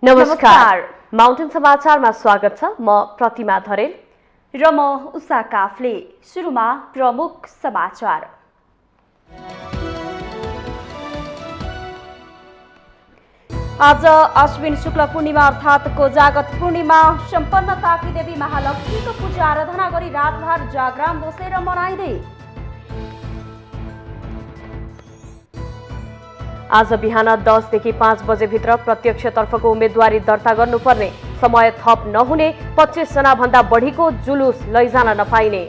नमस्कार, माउन्टेन समाचारमा स्वागत छ। म प्रतिमा धरेल र म उषा काफले। सुरुमा प्रमुख समाचार। आज अश्विन शुक्ल पूर्णिमा अर्थात् कोजागत पूर्णिमा। सम्पन्नताकी देवी महालक्ष्मीको पूजा आराधना गरी रातभर जागराम बसेर मनाइँदै। आज बिहान 10 देखि 5 बजेभित्र प्रत्यक्षतर्फको उम्मेदवारी दर्ता गर्नुपर्ने, समय थप नहुने, 25 जना भन्दा बढीको जुलुस लैजान नपाइने।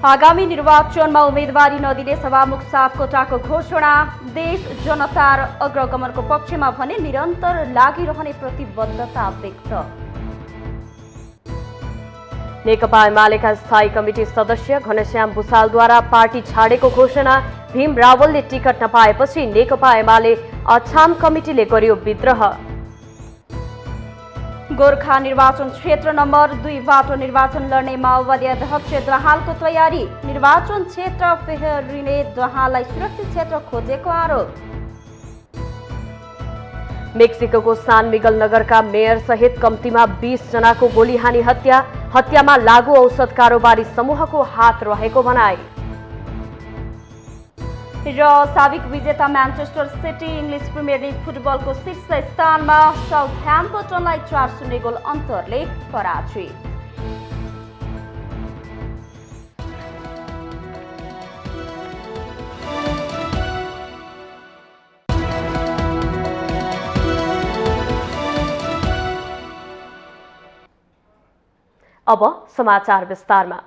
आगामी निर्वाचनमा उम्मेदवारी नदिने सभामुख सापकोटाको घोषणा। देश जनता र अग्रगमनको पक्षमा भने निरन्तर लागिरहने प्रतिबद्धता व्यक्त। नेकपा एमालेका स्थायी कमिटी सदस्य घनश्याम भुसालद्वारा पार्टी छाडेको घोषणा। भीम रावलले टिकट नपाएपछि नेकपा एमाले अछाम कमिटीले गर्यो विद्रोह। गोर्खा निर्वाचन क्षेत्र नम्बर 2बाट निर्वाचन लड्ने माओवादी अध्यक्ष दाहालको तयारी। निर्वाचन क्षेत्र फेरिने दाहाललाई सुरक्षित क्षेत्र खोजेको आरोप। मेक्सिको सान मिगल नगरका मेयर सहित कम्तीमा 20 जनाको गोली हानी हत्या। हत्यामा लागू औषध कारोबारी समूहको हात रहेको भनाई। र साबिक विजेता Manchester city English premier league फुटबलको शीर्ष स्थानमा। साउथह्याम्पटनलाई 4-0 गोल अन्तरले पराजित। अब समाचार विस्तारमा।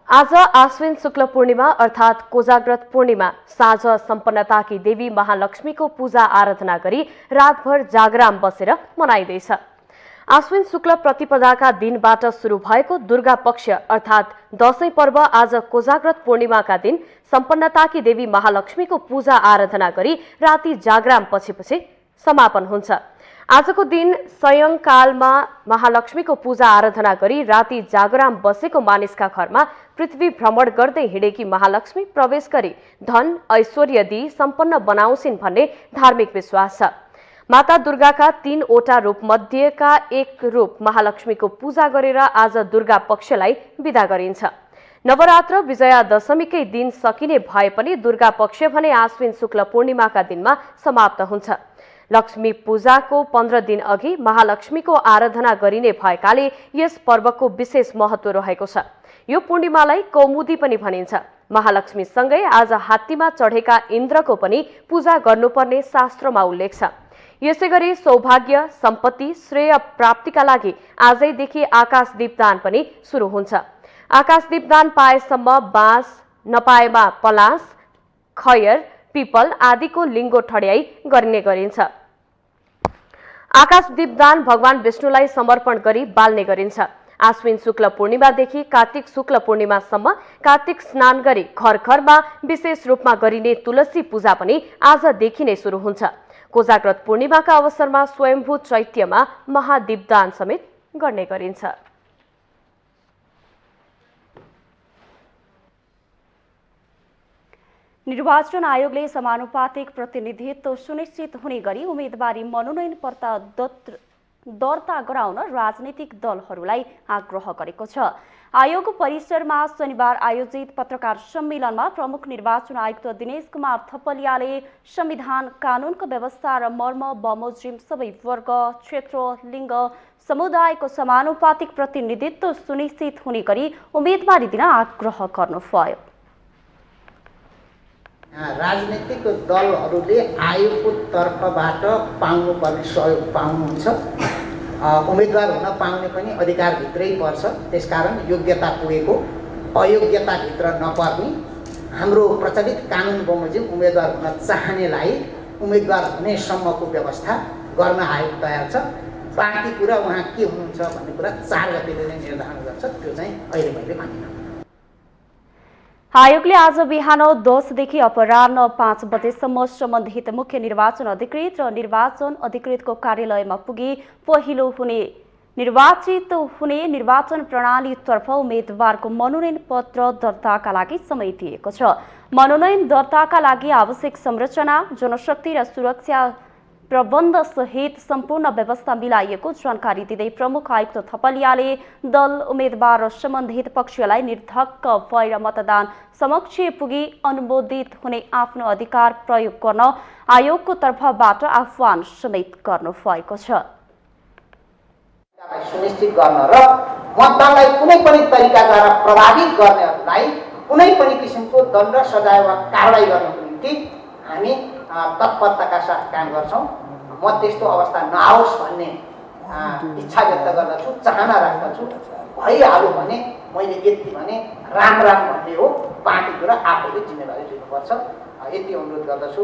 आज आश्विन शुक्ल पूर्णिमा अर्थात् कोजाग्रत पूर्णिमा साँझ सम्पन्नताकी देवी महालक्ष्मीको पूजा आराधना गरी रातभर जागराम बसेर मनाइँदैछ। आश्विन शुक्ल प्रतिपदाका दिनबाट सुरु भएको दुर्गा पक्ष अर्थात् दशैं पर्व आज कोजाग्रत पूर्णिमाका दिन सम्पन्नताकी देवी महालक्ष्मीको पूजा आराधना गरी राति जागराम पछि समापन हुन्छ। आजको दिन सायंकालमा महालक्ष्मीको पूजा आराधना गरी राति जागराम बसेको मानिसका घरमा पृथ्वी भ्रमण गर्दै हिँडेकी महालक्ष्मी प्रवेश गरी धन ऐश्वर्य दिई सम्पन्न बनाउँछिन् भन्ने धार्मिक विश्वास छ। माता दुर्गाका 3वटा रूप मध्येका एक रूप महालक्ष्मीको पूजा गरेर आज दुर्गा पक्षलाई विदा गरिन्छ। नवरात्र विजयादशमीकै दिन सकिने भए पनि दुर्गा पक्ष भने आश्विन शुक्ल पूर्णिमाका दिनमा समाप्त हुन्छ। लक्ष्मी पूजाको 15 दिन अघि महालक्ष्मीको आराधना गरिने भएकाले यस पर्वको विशेष महत्व रहेको छ। यो पूर्णिमालाई कौमुदी पनि भनिन्छ। महालक्ष्मीसँगै आज हात्तीमा चढेका इन्द्रको पनि पूजा गर्नुपर्ने शास्त्रमा उल्लेख छ। यसैगरी सौभाग्य, सम्पत्ति, श्रेय प्राप्तिका लागि आजैदेखि आकाश दीपदान पनि सुरु हुन्छ। आकाश दीपदान पाएसम्म बाँस, नपाएमा पलास, खयर, पिपल आदिको लिङ्गो ठड्याई गर्ने गरिन्छ। आकाश दीपदान भगवान विष्णुलाई समर्पण गरी बाल्ने गरिन्छ। आश्विन शुक्ल पूर्णिमादेखि कार्तिक शुक्ल पूर्णिमासम्म कार्तिक स्नान गरी घर घरमा विशेष रूपमा गरिने तुलसी पूजा पनि आजदेखि नै सुरु हुन्छ। कोजाग्रत पूर्णिमाका अवसरमा स्वयम्भू चैत्यमा महादीपदान समेत गर्ने गरिन्छ। निर्वाचन आयोगले समानुपातिक प्रतिनिधित्व सुनिश्चित हुने गरी उम्मेदवारी मनोनयन पत्र दर्ता गराउन राजनीतिक दलहरूलाई आग्रह गरेको छ। आयोग परिसरमा शनिबार आयोजित पत्रकार सम्मेलनमा प्रमुख निर्वाचन आयुक्त दिनेश कुमार थपलियाले संविधान कानूनको व्यवस्था र मर्म बमोजिम सबै वर्ग, क्षेत्र, लिङ्ग, समुदायको समानुपातिक प्रतिनिधित्व सुनिश्चित हुने गरी उम्मेदवारी दिन आग्रह गर्नुभयो। राजनीतिक दलहरूले आयोगको तर्फबाट पाउनुपर्ने सहयोग पाउनुहुन्छ। उम्मेदवार हुन पाउने पनि अधिकारभित्रै पर्छ। त्यसकारण योग्यता पुगेको अयोग्यताभित्र नपर्ने हाम्रो प्रचलित कानुन बमोजिम उम्मेदवार हुन चाहनेलाई उम्मेदवार हुनेसम्मको व्यवस्था गर्न आयोग तयार छ। बाँकी कुरा उहाँ के हुनुहुन्छ भन्ने कुरा 4 गतेले नै निर्धारण गर्छ। त्यो चाहिँ अहिले मैले मानिनँ। आयोगले आज बिहान 10 देखि अपराह्न 5 बजेसम्म सम्बन्धित मुख्य निर्वाचन अधिकृत र निर्वाचन अधिकृतको कार्यालयमा पुगी पहिलो निर्वाचित हुने निर्वाचन प्रणालीतर्फ उम्मेदवारको मनोनयन पत्र दर्ताका लागि समय दिएको छ। मनोनयन दर्ताका लागि आवश्यक संरचना, जनशक्ति र सुरक्षा प्रबन्ध सहित सम्पूर्ण व्यवस्था मिलाइएको जानकारी दिँदै प्रमुख आयुक्त थपलियाले दल, उम्मेदवार र सम्बन्धित पक्षलाई निर्धक्क भएर मतदान समक्ष पुगी अनुमोदित हुने आफ्नो अधिकार प्रयोग गर्न आयोगको तर्फबाट आह्वान समेत गर्नुभएको छ। सुनिश्चित गर्न र मतदानलाई कुनै पनि तरिकाद्वारा प्रभावित गर्नेहरूलाई कुनै पनि किसिमको दण्ड, सजाय वा कारबाही गर्नको निम्ति हामी तत्परताका साथ काम गर्छौँ। म त्यस्तो अवस्था नआओस् भन्ने इच्छा व्यक्त गर्दछु, चाहना राख्दछु। भइहाल्यो भने मैले यति भने राम भन्ने हो, बाँकी कुरा आफैले जिम्मेवारी लिनुपर्छ, यति अनुरोध गर्दछु।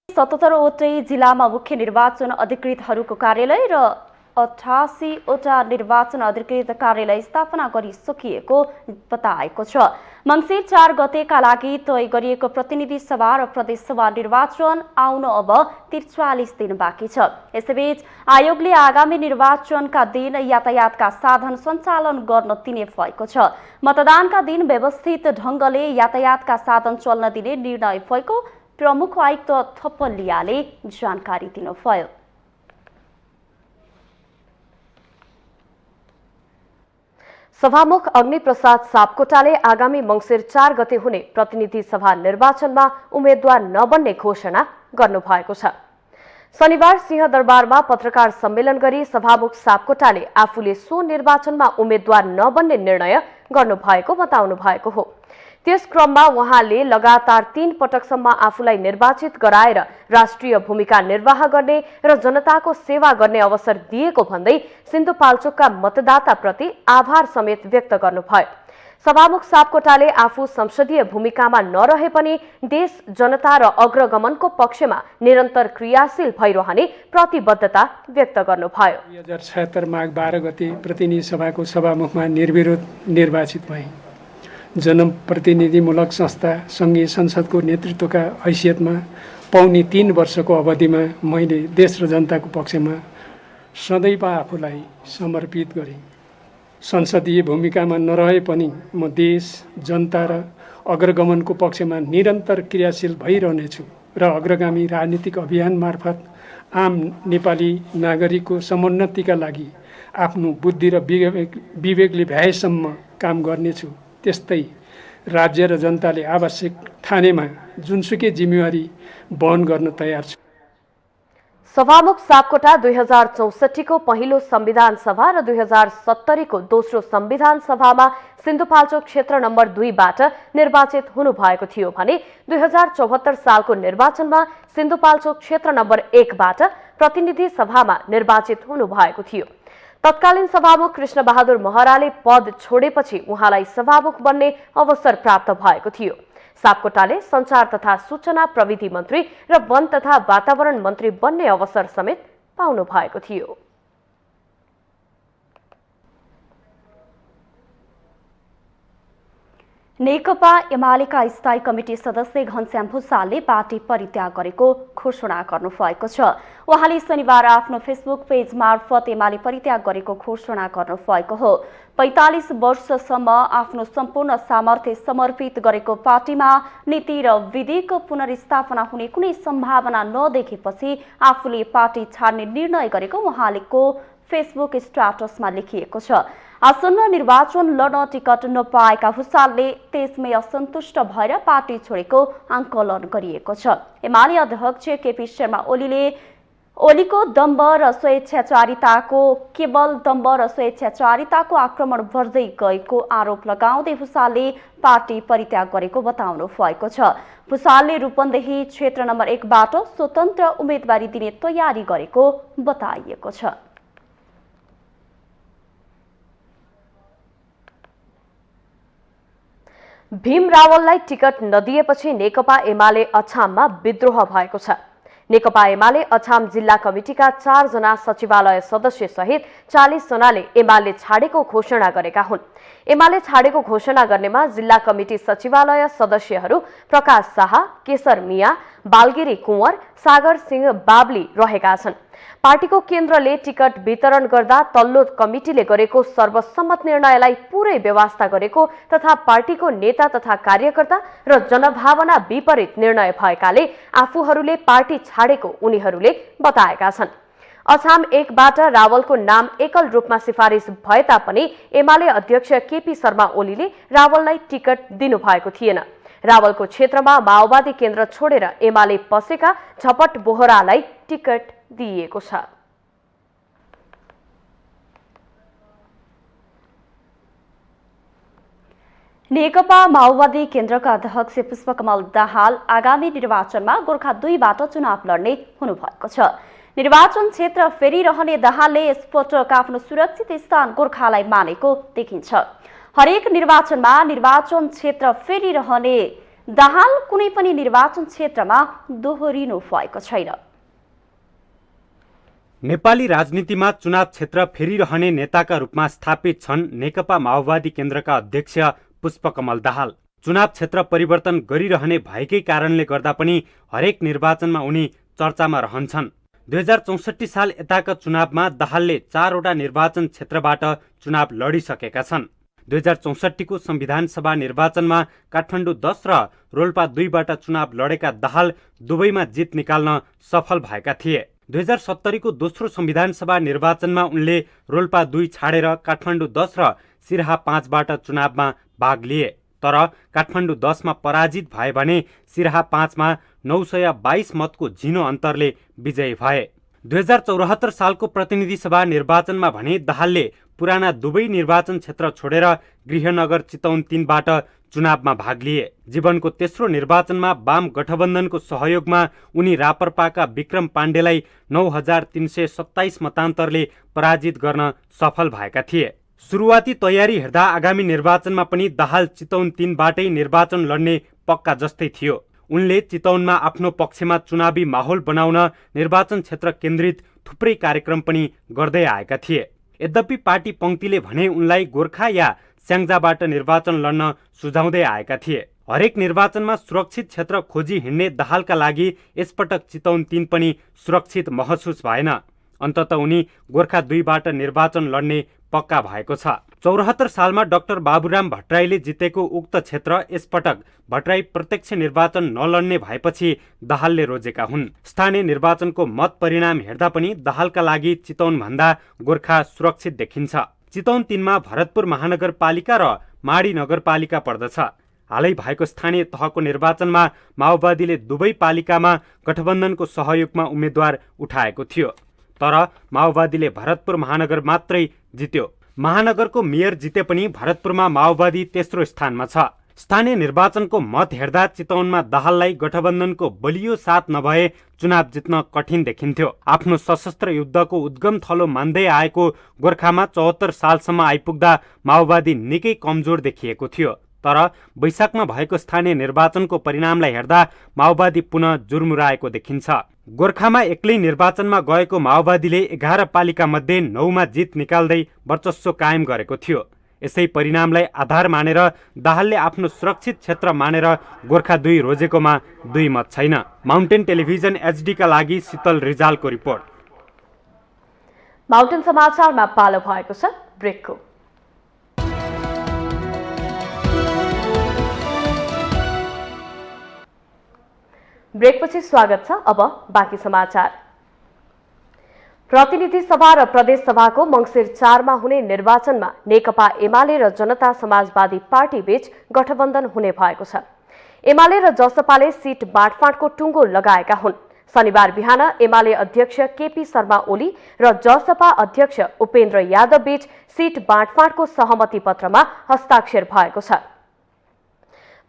77 वटै जिल्लामा मुख्य निर्वाचन अधिकृतहरूको कार्यालय र 88 वटा निर्वाचन अधिकृत कार्यालय स्थापना गरिसकिएको बताएको छ। मङ्सिर 4 गतेका लागि तय गरिएको प्रतिनिधि सभा र प्रदेश सभा निर्वाचन आउन अब 43 दिन बाँकी छ। यसैबीच आयोगले आगामी निर्वाचनका दिन यातायातका साधन सञ्चालन गर्न दिने भएको छ। मतदानका दिन व्यवस्थित ढङ्गले यातायातका साधन चल्न दिने निर्णय भएको प्रमुख आयुक्त थपलियाले जानकारी दिनुभयो। सभामुख अग्निप्रसाद सापकोटाले आगामी मङ्सिर 4 गते हुने प्रतिनिधि सभा निर्वाचनमा उम्मेद्वार नबन्ने घोषणा गर्नुभएको छ। शनिबार सिंहदरबारमा पत्रकार सम्मेलन गरी सभामुख सापकोटाले आफूले सो निर्वाचनमा उम्मेद्वार नबन्ने निर्णय गर्नुभएको बताउनु भएको हो। त्यस क्रममा उहाँले लगातार 3 पटकसम्म आफूलाई निर्वाचित गराएर राष्ट्रिय भूमिका निर्वाह गर्ने र जनताको सेवा गर्ने अवसर दिएको भन्दै सिन्धुपाल्चोकका मतदाताप्रति आभार समेत व्यक्त गर्नुभयो। सभामुख सापकोटाले आफू संसदीय भूमिकामा नरहे पनि देश, जनता र अग्रगमनको पक्षमा निरन्तर क्रियाशील भइरहने प्रतिबद्धता व्यक्त गर्नुभयो। 2076 माघ 12 गते प्रतिनिधि सभाको सभामुखमा निर्विरोध निर्वाचित भए। जनप्रतिनिधिमूलक संस्था सङ्घीय संसदको नेतृत्वका हैसियतमा पौनी 3 वर्षको अवधिमा मैले देश र जनताको पक्षमा सदैव आफूलाई समर्पित गरेँ। संसदीय भूमिकामा नरहे पनि म देश, जनता र अग्रगमनको पक्षमा निरन्तर क्रियाशील भइरहनेछु र अग्रगामी राजनीतिक अभियान मार्फत आम नेपाली नागरिकको समुन्नतिका लागि आफ्नो बुद्धि र विवेकले भ्याएसम्म काम गर्नेछु। त्यस्तै राज्य र जनताले आवश्यक ठानेमा जुनसुकै जिम्मेवारी वहन गर्न तयार छु। सभामुख सापकोटा 2064 को पहिलो संविधान सभा र 2070 को दोस्रो संविधान सभामा सिन्धुपाल्चोक क्षेत्र नम्बर 2 बाट निर्वाचित हुनुभएको थियो भने 2074 सालको निर्वाचनमा सिन्धुपाल्चोक क्षेत्र नम्बर 1 बाट प्रतिनिधि सभामा निर्वाचित हुनुभएको थियो। तत्कालीन सभामुख कृष्णबहादुर महराले पद छोडेपछि उहाँलाई सभामुख बन्ने अवसर प्राप्त भएको थियो। सापकोटाले सञ्चार तथा सूचना प्रविधि मन्त्री र वन तथा वातावरण मन्त्री बन्ने अवसर समेत पाउनु भएको थियो। नेकपा एमालेका स्थायी कमिटी सदस्य घनश्याम भुसालले पार्टी परित्याग गरेको घोषणा गर्नुभएको छ। उहाँले शनिबार आफ्नो फेसबुक पेज मार्फत एमाले परित्याग गरेको घोषणा गर्नुभएको हो। 45 वर्षसम्म आफ्नो सम्पूर्ण सामर्थ्य समर्पित गरेको पार्टीमा नीति र विधिको पुनर्स्थापना हुने कुनै सम्भावना नदेखेपछि आफूले पार्टी छाड्ने निर्णय गरेको उहाँलेको फेसबुक स्ट्याटसमा लेखिएको छ। आसन्न निर्वाचन लड्न टिकट नपाएका भुसालले त्यसमै असन्तुष्ट भएर पार्टी छोडेको आंकलन गरिएको छ। एमाले अध्यक्ष केपी शर्मा ओलीको दम्ब र स्वेच्छाचारिताको आक्रमण बढ्दै गएको आरोप लगाउँदै भुसालले पार्टी परित्याग गरेको बताउनु भएको छ। भुसालले रूपन्देही क्षेत्र नम्बर 1 बाट स्वतन्त्र उम्मेदवारी दिने तयारी गरेको बताइएको छ। भीम रावललाई टिकट नदिएपछि नेकपा एमाले अछाममा विद्रोह भएको छ। नेकपा एमाले अछाम जिल्ला कमिटिका 4 जना सचिवालय सदस्य सहित 40 जनाले एमाले छाडेको घोषणा गरेका हुन्। एमाले छाडेको घोषणा गर्नेमा जिल्ला कमिटी सचिवालय सदस्यहरू प्रकाश शाह, केशर मिया, बालगिरी कुँवर, सागर सिंह बाबली रहेका छन्। पार्टीको केन्द्रले टिकट वितरण गर्दा तल्लो कमिटीले गरेको सर्वसम्मत निर्णयलाई पूरै व्यवस्था गरेको तथा पार्टीको नेता तथा कार्यकर्ता र जनभावना विपरीत निर्णय भएकाले आफूहरूले पार्टी छाडेको उनीहरूले बताएका छन्। अछाम 1 बाट रावलको नाम एकल रूपमा सिफारिस भए तापनि एमाले अध्यक्ष केपी शर्मा ओलीले रावललाई टिकट दिनुभएको थिएन। रावलको क्षेत्रमा माओवादी केन्द्र छोडेर एमाले पसेका झपट बोहरालाई टिकट दिइएको छ। नेकपा माओवादी केन्द्रका अध्यक्ष पुष्पकमल दाहाल आगामी निर्वाचनमा गोर्खा 2 बाट चुनाव लड्ने हुनुभएको छ। निर्वाचन क्षेत्र फेरिरहने दाहालले यसपटक आफ्नो सुरक्षित स्थान गोर्खालाई मानेको देखिन्छ। हरेक निर्वाचनमा निर्वाचन क्षेत्र फेरिरहने दाहाल कुनै पनि निर्वाचन क्षेत्रमा दोहोरिनु भएको छैन। नेपाली राजनीतिमा चुनाव क्षेत्र फेरिरहने नेताका रूपमा स्थापित छन् नेकपा माओवादी केन्द्रका अध्यक्ष पुष्पकमल दाहाल। चुनाव क्षेत्र परिवर्तन गरिरहने भएकै कारणले गर्दा पनि हरेक निर्वाचनमा उनी चर्चामा रहन्छन्। 2064 साल यताका चुनावमा दाहालले 4 वटा निर्वाचन क्षेत्रबाट चुनाव लडिसकेका छन्। 2064 को संविधान सभा निर्वाचनमा काठमाडौँ 10 र रोल्पा 2 बाट चुनाव लडेका दाहाल दुवैमा जित निकाल्न सफल भएका थिए। 2070 को दोस्रो संविधान सभा निर्वाचनमा उनले रोल्पा 2 छाडेर काठमाडौँ 10 र सिराहा 5 बाट चुनावमा भाग लिए। तर काठमाडौँ 10 मा पराजित भए भने सिराहा 5 मा 922 मतको झिनो अन्तरले विजयी भए। 2074 सालको प्रतिनिधि सभा निर्वाचनमा भने दाहालले पुराना दुवै निर्वाचन क्षेत्र छोडेर गृहनगर चितवन 3 बाट चुनावमा भाग लिए। जीवनको तेस्रो निर्वाचनमा वाम गठबन्धनको सहयोगमा उनी रापरपाका विक्रम पाण्डेलाई 9327 मतान्तरले पराजित गर्न सफल भएका थिए। सुरुवाती तयारी हेर्दा आगामी निर्वाचनमा पनि दाहाल चितवन 3 बाटै निर्वाचन लड्ने पक्का जस्तै थियो। उनले चितवनमा आफ्नो पक्षमा चुनावी माहौल बनाउन निर्वाचन क्षेत्र केन्द्रित थुप्रै कार्यक्रम पनि गर्दै आएका थिए। यद्यपि पार्टी पंक्तिले भने उनलाई गोर्खा या स्याङ्जाबाट निर्वाचन लड्न सुझाउँदै आएका थिए। हरेक निर्वाचनमा सुरक्षित क्षेत्र खोजी हिँड्ने दाहालका लागि यसपटक चितवन 3 पनि सुरक्षित महसुस भएन। अन्तत उनी गोर्खा 2 बाट निर्वाचन लड्ने पक्का भएको छ। 74 सालमा डाक्टर बाबुराम भट्टराईले जितेको उक्त क्षेत्र यसपटक भट्टराई प्रत्यक्ष निर्वाचन नलड्ने भएपछि दाहालले रोजेका हुन्। स्थानीय निर्वाचनको मत परिणाम हेर्दा पनि दाहालका लागि चितवन भन्दा गोर्खा सुरक्षित देखिन्छ। चितवन 3 मा भरतपुर महानगरपालिका र माडी नगरपालिका पर्दछ। हालै भएको स्थानीय तहको निर्वाचनमा माओवादीले दुवै पालिकामा गठबन्धनको सहयोगमा उम्मेद्वार उठाएको थियो। तर माओवादीले भरतपुर महानगर मात्रै जित्यो। महानगरको मेयर जिते पनि भरतपुरमा माओवादी तेस्रो स्थानमा छ। स्थानीय निर्वाचनको मत हेर्दा चितवनमा दाहाललाई गठबन्धनको बलियो साथ नभए चुनाव जित्न कठिन देखिन्थ्यो। आफ्नो सशस्त्र युद्धको उद्गम थलो मान्दै आएको गोर्खामा 74 सालसम्म आइपुग्दा माओवादी निकै कमजोर देखिएको थियो। तर वैशाखमा भएको स्थानीय निर्वाचनको परिणामलाई हेर्दा माओवादी पुनः जुर्मुराएको देखिन्छ। गोर्खामा एक्लै निर्वाचनमा गएको माओवादीले 11 पालिका मध्ये 9 मा जित निकाल्दै वर्चस्व कायम गरेको थियो। यसै परिणामलाई आधार मानेर दाहालले आफ्नो सुरक्षित क्षेत्र मानेर गोर्खा 2 रोजेकोमा 2 मत छैन। माउन्टेन टेलिभिजन एचडी का लागि शीतल रिजालको रिपोर्ट। माउन्टेन समाचारमा पालो भएको छ ब्रेकको। ब्रेकपछि स्वागत छ। अब बाँकी समाचार। प्रतिनिधि सभा र प्रदेश सभाको मंसिर 4 मा हुने निर्वाचनमा नेकपा एमाले र जनता समाजवादी पार्टी बीच गठबन्धन हुने भएको छ। एमाले र जसपाले सीट बाँडफाँडको टुङ्गो लगाएका हुन्। शनिबार बिहान एमाले अध्यक्ष केपी शर्मा ओली र जसपा अध्यक्ष उपेन्द्र यादव बीच सीट बाँडफाँडको सहमति पत्रमा हस्ताक्षर भएको छ।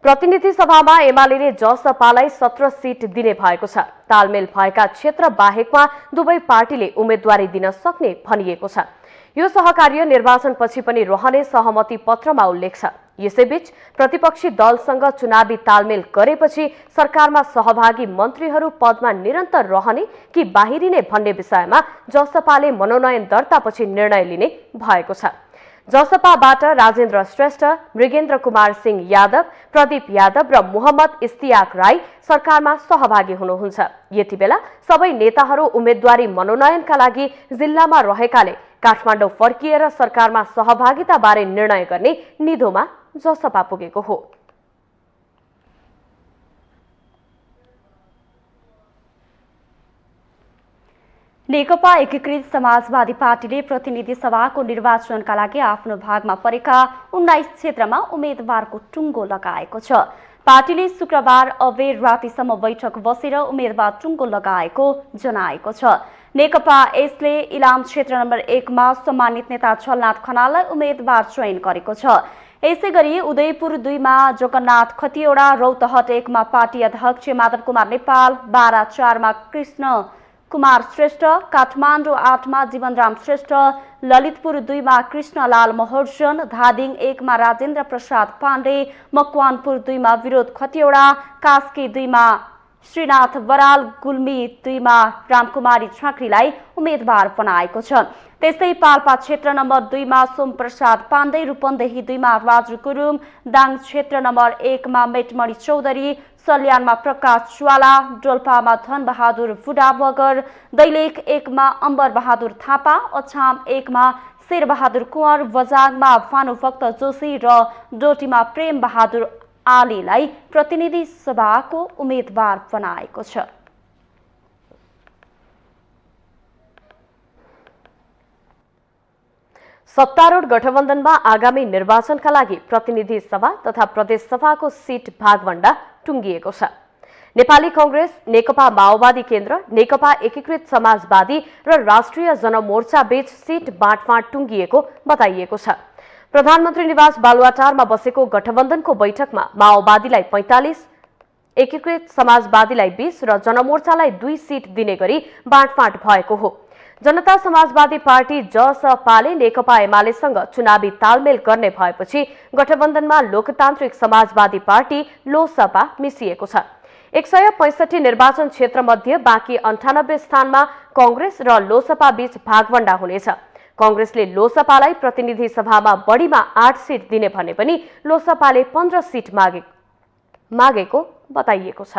प्रतिनिधि सभामा एमाले जसपालाई 17 सीट दिने भएको छ। तालमेल भएका क्षेत्र बाहेकमा दुवै पार्टीले उम्मेदवारी दिन सक्ने भनिएको छ। यो सहकार्य निर्वाचनपछि पनि रहने सहमति पत्रमा उल्लेख छ। यसैबीच प्रतिपक्षी दलसँग चुनावी तालमेल गरेपछि सरकारमा सहभागी मन्त्रीहरू पदमा निरन्तर रहने कि बाहिरिने भन्ने विषयमा जसपाले मनोनयन दर्तापछि निर्णय लिने भएको छ। जसपाबाट राजेन्द्र श्रेष्ठ, मृगेन्द्र कुमार सिंह यादव, प्रदीप यादव र मोहम्मद इस्तियाक राई सरकारमा सहभागी हुनुहुन्छ। यति बेला सबै नेताहरू उम्मेद्वारी मनोनयनका लागि जिल्लामा रहेकाले काठमाडौँ फर्किएर सरकारमा सहभागिताबारे निर्णय गर्ने निधोमा जसपा पुगेको हो। नेकपा एकीकृत समाजवादी पार्टीले प्रतिनिधि सभाको निर्वाचनका लागि आफ्नो भागमा परेका 19 क्षेत्रमा उम्मेदवारको टुङ्गो लगाएको छ। पार्टीले शुक्रबार अबेर रातिसम्म बैठक बसेर उम्मेदवार टुङ्गो लगाएको जनाएको छ। नेकपा यसले इलाम क्षेत्र नम्बर 1 मा सम्मानित नेता छलनाथ खनाललाई उम्मेदवार चयन गरेको छ। यसैगरी उदयपुर 2 मा जगन्नाथ खतिवडा, रौतहट 1 मा पार्टी अध्यक्ष माधव कुमार नेपाल, बारा 4 मा कृष्ण कुमार श्रेष्ठ, काठमाडौँ 8 मा जीवनराम श्रेष्ठ, ललितपुर 2 मा कृष्णलाल महर्जन, धादिङ 1 मा राजेन्द्र प्रसाद पाण्डे, मकवानपुर 2 मा विरोध खतिवडा, कास्की 2 मा श्रीनाथ बराल, गुल्मी 2 मा रामकुमारी झाँक्रीलाई उम्मेदवार बनाएको छ। त्यस्तै पाल्पा क्षेत्र नम्बर 2 मा सोमप्रसाद पाण्डे, रूपन्देही 2 मा राजु गुरुङ, दाङ क्षेत्र नम्बर 1 मा मेटमणि चौधरी, सल्यानमा प्रकाश ज्वाला, डोल्पामा धनबहादुर बुढा बगर, दैलेख 1 मा अम्बर बहादुर थापा, अछाम 1 मा शेरबहादुर कुँवर, बजाङमा भानुभक्त जोशी र डोटीमा प्रेम बहादुर आलीलाई प्रतिनिधि सभाको उम्मेदवार बनाएको छ। सत्तारूढ गठबन्धनमा आगामी निर्वाचनका लागि प्रतिनिधि सभा तथा प्रदेश सभाको सिट भागवण्डा टुङ्गिएको छ। नेपाली कांग्रेस, नेकपा माओवादी केन्द्र, नेकपा एकीकृत समाजवादी र राष्ट्रिय जनमोर्चा बीच सिट बाँडफाँड टुङ्गिएको बताइएको छ। प्रधानमन्त्री निवास बालुवाटारमा बसेको गठबन्धनको बैठकमा माओवादीलाई 45, एकीकृत समाजवादीलाई 20 र जनमोर्चालाई 2 सिट दिने गरी बाँडफाँड भएको हो। जनता समाजवादी पार्टी जसपाले नेकपा एमालेसँग चुनावी तालमेल गर्ने भएपछि गठबन्धनमा लोकतान्त्रिक समाजवादी पार्टी लोसपा मिसिएको छ। 165 निर्वाचन क्षेत्र मध्ये बाँकी 98 स्थानमा कांग्रेस र लोसपा बीच भागवण्डा हुनेछ। कांग्रेसले लोसपालाई प्रतिनिधि सभामा बढीमा 8 सिट दिने भने पनि लोसपाले 15 सिट मागेको बताइएको छ।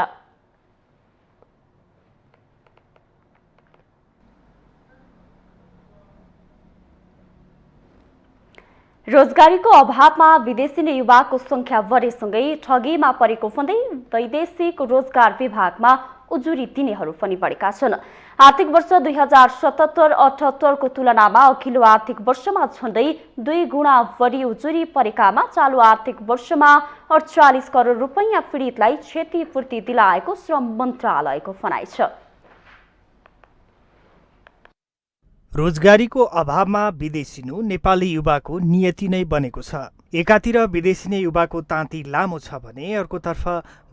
रोजगारीको अभावमा विदेशी युवाको संख्या बढेसँगै ठगीमा परेको भन्दै वैदेशिक रोजगार विभागमा उजुरी दिनेहरू पनि बढेका छन्। आर्थिक वर्ष 2077-78 को तुलनामा अघिल्लो आर्थिक वर्षमा झण्डै 2 गुणा बढी उजुरी परेकामा चालु आर्थिक वर्षमा 48 करोड रुपैयाँ पीडितलाई क्षतिपूर्ति दिलाएको श्रम मन्त्रालयको भनाइ छ। रोजगारीको अभावमा विदेशिनु नेपाली युवाको नियति नै बनेको छ। एकातिर विदेशी युवाको ताँती लामो छ भने अर्कोतर्फ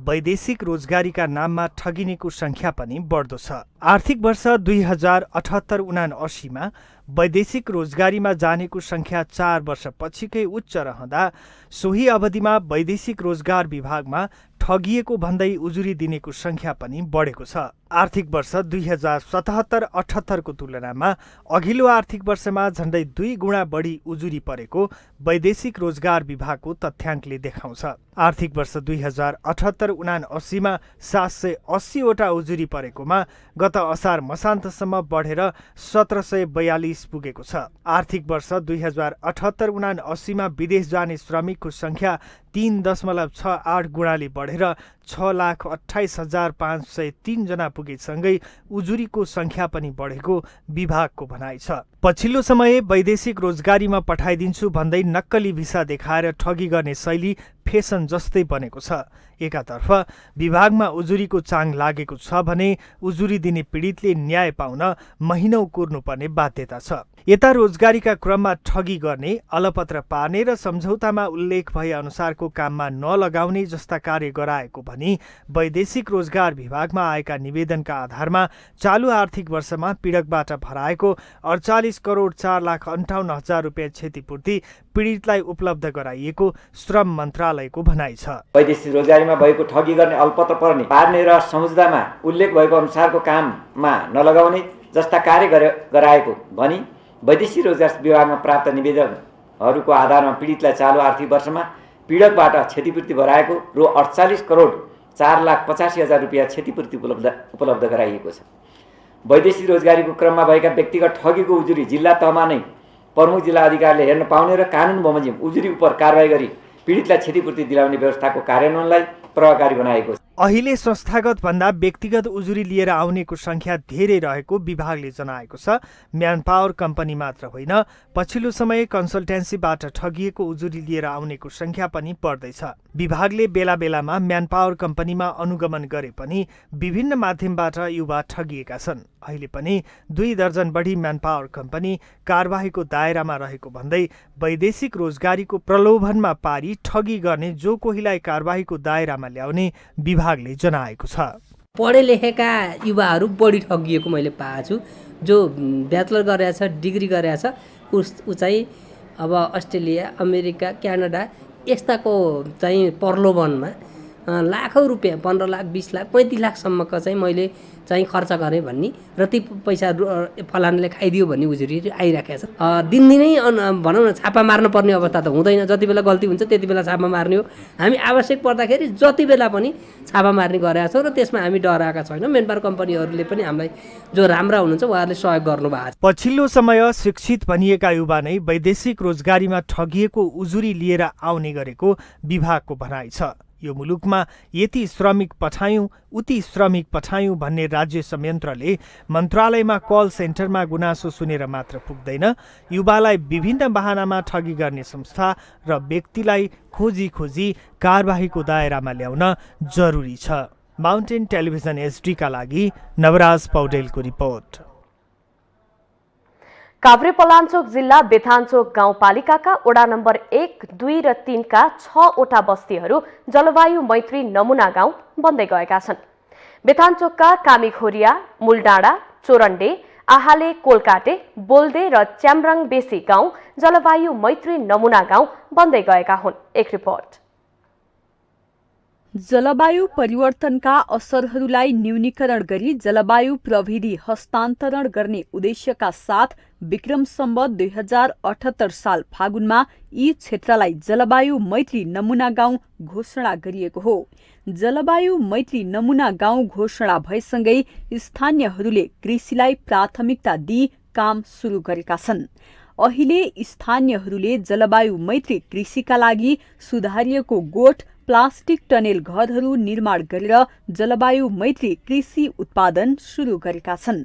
वैदेशिक रोजगारीका नाममा ठगिनेको संख्या पनि बढ्दो छ। आर्थिक वर्ष 2078-79 मा वैदेशिक रोजगारीमा जानेको संख्या 4 वर्षपछिकै उच्च रहँदा सोही अवधिमा वैदेशिक रोजगार विभागमा ठगिएको भन्दै उजुरी दिनेको संख्या पनि बढेको छ। आर्थिक वर्ष 2077-78 को तुलनामा अघिल्लो आर्थिक वर्षमा झण्डै 2 गुणा बढी उजुरी परेको वैदेशिक रोजगार विभागको तथ्याङ्कले देखाउँछ। आर्थिक वर्ष 2078-79 मा 780 वटा उजुरी परेकोमा गत असार मसान्तसम्म बढेर 1742 पुगेको छ। आर्थिक वर्ष 2078-79 मा विदेश जाने श्रमिकको संख्या 3.68 गुणाले बढेर 6,28,503 जना पुगेसँगै उजुरीको संख्या पनि बढेको विभागको भनाइ छ। पछिल्लो समय वैदेशिक रोजगारीमा पठाइदिन्छु भन्दै नक्कली भिसा देखाएर ठगी गर्ने शैली फेसन जस्तै बनेको छ। एकातर्फ विभागमा उजुरीको चाङ लागेको छ भने उजुरी दिने पीडितले न्याय पाउन महिनौं कुर्नुपर्ने बाध्यता छ। यता रोजगारीका क्रममा ठगी गर्ने, अलपत्र पार्ने र सम्झौतामा उल्लेख भए अनुसारको काममा नलगाउने जस्ता कार्य गराएको भनी वैदेशिक रोजगार विभागमा आएका निवेदनका आधारमा चालु आर्थिक वर्षमा पीडकबाट भराएको 48 करोड 4,58,000 रुपियाँ क्षतिपूर्ति पीडितलाई उपलब्ध गराइएको श्रम मन्त्रालयको भनाइ छ। वैदेशिक रोजगारीमा भएको ठगी गर्ने, अल्पत्र पर्ने, पार्ने र सम्झौतामा उल्लेख भएको अनुसारको काममा नलगाउने जस्ता कार्य गराएको भनी वैदेशिक रोजगार विभागमा प्राप्त निवेदनहरूको आधारमा पीडितलाई चालु आर्थिक वर्षमा पीडकबाट क्षतिपूर्ति भराएको रु 48 करोड 4,85,000 रुपियाँ क्षतिपूर्ति उपलब्ध गराइएको छ। वैदेशिक रोजगारीको क्रममा भएका व्यक्तिगत ठगीको उजुरी जिल्ला तहमा नै प्रमुख जिल्ला अधिकारीले हेर्न पाउने र कानुन बमोजिम उजुरी उप कारबाही गरी पीडितलाई क्षतिपूर्ति दिलाउने व्यवस्थाको कार्यान्वयनलाई प्रभावकारी बनाएको छ। अहिले संस्थागत भन्दा व्यक्तिगत उजुरी लिएर आउनेको संख्या धेरै रहेको विभागले जनाएको छ। म्यान पावर कम्पनी मात्र होइन, पछिल्लो समय कन्सल्टेन्सीबाट ठगिएको उजुरी लिएर आउनेको संख्या पनि बढ्दैछ। विभागले बेला बेलामा म्यान पावर कम्पनीमा अनुगमन गरे पनि विभिन्न माध्यमबाट युवा ठगिएका छन्। अहिले पनि 2 दर्जन बढी म्यान पावर कम्पनी कारबाहीको दायरामा रहेको भन्दै वैदेशिक रोजगारीको प्रलोभनमा पारी ठगी गर्ने जो कोहीलाई कारबाहीको दायरामा ल्याउने विभागले जनाएको छ। पढे लेखेका युवाहरू बढी ठगिएको मैले पाएको छु। जो ब्याचलर गरेको छ, डिग्री गरेको छ, ऊ चाहिँ अब अस्ट्रेलिया, अमेरिका, क्यानाडा यस्ताको चाहिँ प्रलोभनमा लाखौँ रुपियाँ 15 लाख, 20 लाख, 35 लाखसम्मको चाहिँ मैले चाहिँ खर्च गरेँ भन्ने र ती पैसा फलानले खाइदियो भन्ने उजुरी आइराखेको छ। दिनदिनै भनौँ न छापा मार्नुपर्ने अवस्था त हुँदैन। जति बेला गल्ती हुन्छ त्यति बेला छापा मार्ने हो। हामी आवश्यक पर्दाखेरि जति बेला पनि छापा मार्ने गरेका छौँ र त्यसमा हामी डराएका छैनौँ। मेनपावर कम्पनीहरूले पनि हामीलाई जो राम्रा हुनुहुन्छ उहाँहरूले सहयोग गर्नुभएको छ। पछिल्लो समय शिक्षित भनिएका युवा नै वैदेशिक रोजगारीमा ठगिएको उजुरी लिएर आउने गरेको विभागको भनाइ छ। यो मुलुकमा यति श्रमिक पठायौं, उति श्रमिक पठायौं भन्ने राज्य संयन्त्रले मन्त्रालयमा कल सेन्टरमा गुनासो सुनेर मात्र पुग्दैन। युवालाई विभिन्न बहानामा ठगी गर्ने संस्था र व्यक्तिलाई खोजी खोजी कारबाहीको दायरामा ल्याउन जरुरी छ। माउन्टेन टेलिभिजन एसडीका लागि नवराज पौडेलको रिपोर्ट। काभ्रेपलाञ्चोक जिल्ला बेथानचोक गाउँपालिकाका वडा नम्बर 1, 2 र 3 का 6वटा बस्तीहरू जलवायु मैत्री नमुना गाउँ बन्दै गएका छन्। बेथानचोकका कामीखोरिया, मूलडाँडा, चोरण्डे, आहाले, कोलकाटे, बोल्दे र च्याम्राङ बेसी गाउँ जलवायु मैत्री नमुना गाउँ बन्दै गएका हुन्। एक रिपोर्ट। जलवायु परिवर्तनका असरहरूलाई न्यूनीकरण गरी जलवायु प्रविधि हस्तान्तरण गर्ने उद्देश्यका साथ विक्रम सम्वत 2078 साल फागुनमा यी क्षेत्रलाई जलवायु मैत्री नमुना गाउँ घोषणा गरिएको हो। जलवायु मैत्री नमुना गाउँ घोषणा भएसँगै स्थानीयहरूले कृषिलाई प्राथमिकता दिई काम सुरु गरेका छन्। अहिले स्थानीयहरूले जलवायु मैत्री कृषिका लागि सुधारिएको गोठ, प्लास्टिक टनेल घरहरू निर्माण गरेर जलवायु मैत्री कृषि उत्पादन सुरु गरेका छन्।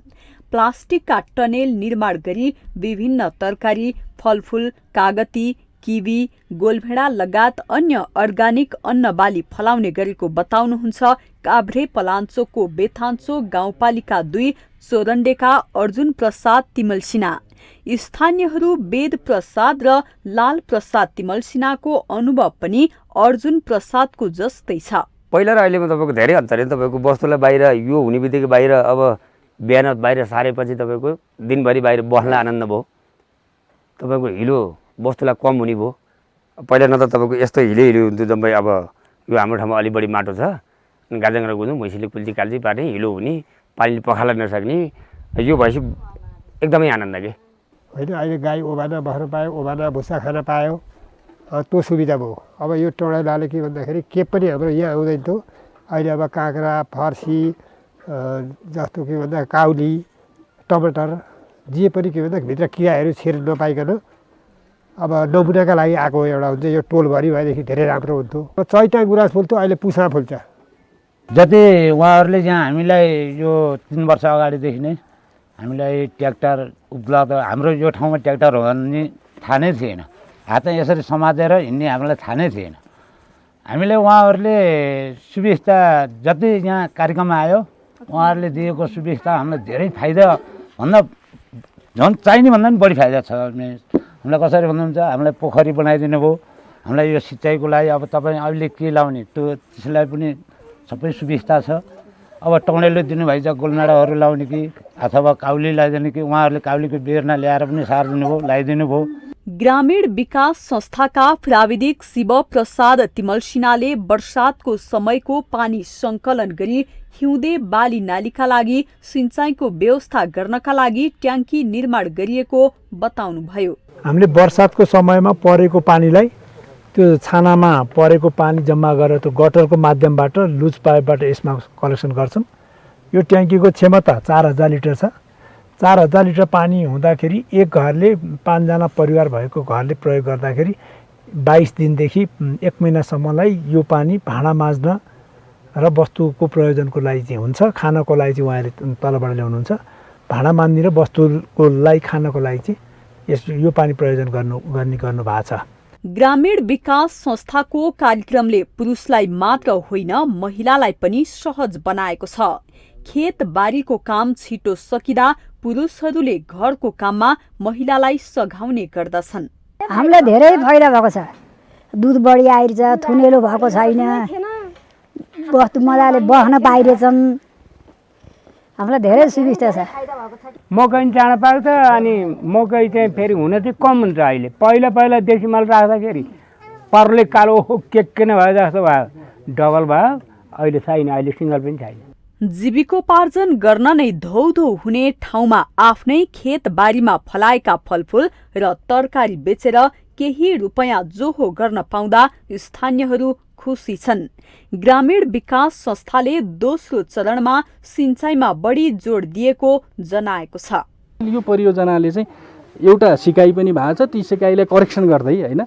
प्लास्टिकका टनेल निर्माण गरी विभिन्न तरकारी, फलफूल, कागती, किवी, गोलभेडा लगायत अन्य अर्गानिक अन्न बाली फलाउने गरेको बताउनुहुन्छ काभ्रे पलाञ्चोकको बेथानचोक गाउँपालिका 2 चोरण्डेका अर्जुन प्रसाद तिमल सिन्हा। स्थानीयहरू वेद प्रसाद र लाल प्रसाद तिमल सिन्हाको अनुभव पनि अर्जुन प्रसादको जस्तै छ। पहिला र अहिलेमा तपाईँको धेरै अन्तर हो। तपाईँको वस्तुलाई बाहिर यो हुने बित्तिकै बाहिर अब बिहान बाहिर सारेपछि तपाईँको दिनभरि बाहिर बस्न आनन्द भयो। तपाईँको हिलो वस्तुलाई कम हुने भयो। पहिला न त तपाईँको यस्तो हिलो हुन्थ्यो जम्मै। अब यो हाम्रो ठाउँमा अलि बढी माटो छ, गाजङ र गुजुङ भैँसीले कुल्ची काल्ची पार्ने, हिलो हुने, पानीले पखाल्न नसक्ने, यो भैँसी एकदमै आनन्द के होइन। अहिले गाई ओभाना बस्न पायो, ओभाना भुसा खान पायो, त्यो सुविधा भयो। अब यो टोडाले के भन्दाखेरि के पनि हाम्रो यहाँ आउँदैन थियो। अहिले अब काँक्रा, फर्सी जस्तो के भन्दा काउली, टमाटर जे पनि के भन्दा भित्र किराहरू छिर्न नपाइकन अब नमुनाका लागि आएको एउटा हुन्छ। यो टोलभरि भएदेखि धेरै राम्रो हुन्थ्यो। चैता गुराँस फुल्थ्यो, अहिले पुसा फुल्छ। जति उहाँहरूले यहाँ हामीलाई यो 3 वर्ष अगाडिदेखि नै हामीलाई ट्र्याक्टर उपलब्ध, हाम्रो यो ठाउँमा ट्र्याक्टर हो भन्ने थाहा नै थिएन। हात यसरी समातेर हिँड्ने हामीलाई थाहा नै थिएन। हामीले उहाँहरूले सुविस्ता जति यहाँ कार्यक्रम आयो उहाँहरूले दिएको सुविस्ता हामीलाई धेरै फाइदा भन्दा झन् चाहिने भन्दा पनि बढी फाइदा छ। हामीलाई कसरी भन्नुहुन्छ, हामीलाई पोखरी बनाइदिनु भयो, हामीलाई यो सिँचाइको लागि अब तपाईँ अहिले के लाउने त्यो त्यसलाई पनि सबै सुविस्ता छ। अब टौँडेलो दिनुभएछ गोलमेडाहरू लाउने कि अथवा काउली लगाइदिने कि उहाँहरूले काउलीको बेर्ना ल्याएर पनि सारिदिनु भयो, लगाइदिनु भयो। ग्रामीण विकास संस्थाका प्राविधिक शिव प्रसाद तिमल सिन्हाले वर्षातको समयको पानी सङ्कलन गरी हिउँदे बाली नालीका लागि सिंचाइको व्यवस्था गर्नका लागि ट्याङ्की निर्माण गरिएको बताउनुभयो। हामीले वर्षातको समयमा परेको पानीलाई त्यो छानामा परेको पानी जम्मा गरेर त्यो गटरको माध्यमबाट लुज पाइपबाट यसमा कलेक्सन गर्छौँ। यो ट्याङ्कीको क्षमता 4000 लिटर छ। 4000 लिटर पानी हुँदाखेरि एक घरले 5 जना परिवार भएको घरले प्रयोग गर्दाखेरि 22 दिनदेखि 1 महिनासम्मलाई यो पानी भाँडा माझ्न र वस्तुको प्रयोजनको लागि चाहिँ हुन्छ। खानको लागि चाहिँ उहाँले तलबाट ल्याउनुहुन्छ। भाँडा माझ्ने र वस्तुको लागि खानको लागि चाहिँ यो पानी प्रयोजन गर्नु भएको छ। ग्रामीण विकास संस्थाको कार्यक्रमले पुरुषलाई मात्र होइन महिलालाई पनि सहज बनाएको छ। खेतबारीको काम छिटो सकिँदा पुरुषहरूले घरको काममा महिलालाई सघाउने गर्दछन्। हामीलाई धेरै फाइदा भएको छ। दुध बढी आइरहेछ, थुनेलो भएको छैन, वस्तु मजाले बस्न पाइरहेछन्। हामीलाई धेरै सुविस्ता छ। मकै चाँडो पाक्छ अनि मकै चाहिँ फेरि हुन चाहिँ कम हुन्छ। अहिले पहिला देशी माल राख्दाखेरि पर्ले कालो के नै भयो जस्तो भयो, डबल भयो। अहिले छैन, अहिले सिङ्गल पनि छैन। जीविकोपार्जन गर्न नै धौधौ हुने ठाउँमा आफ्नै खेतबारीमा फलाएका फलफुल र तरकारी बेचेर केही रुपैयाँ जोहो गर्न पाउँदा स्थानीयहरू खुसी छन्। ग्रामीण विकास संस्थाले दोस्रो चरणमा सिंचाइमा बढी जोड दिएको जनाएको छ। यो परियोजनाले चाहिँ एउटा सिकाइ पनि भएको छ। ती सिकाइलाई करेक्सन गर्दै होइन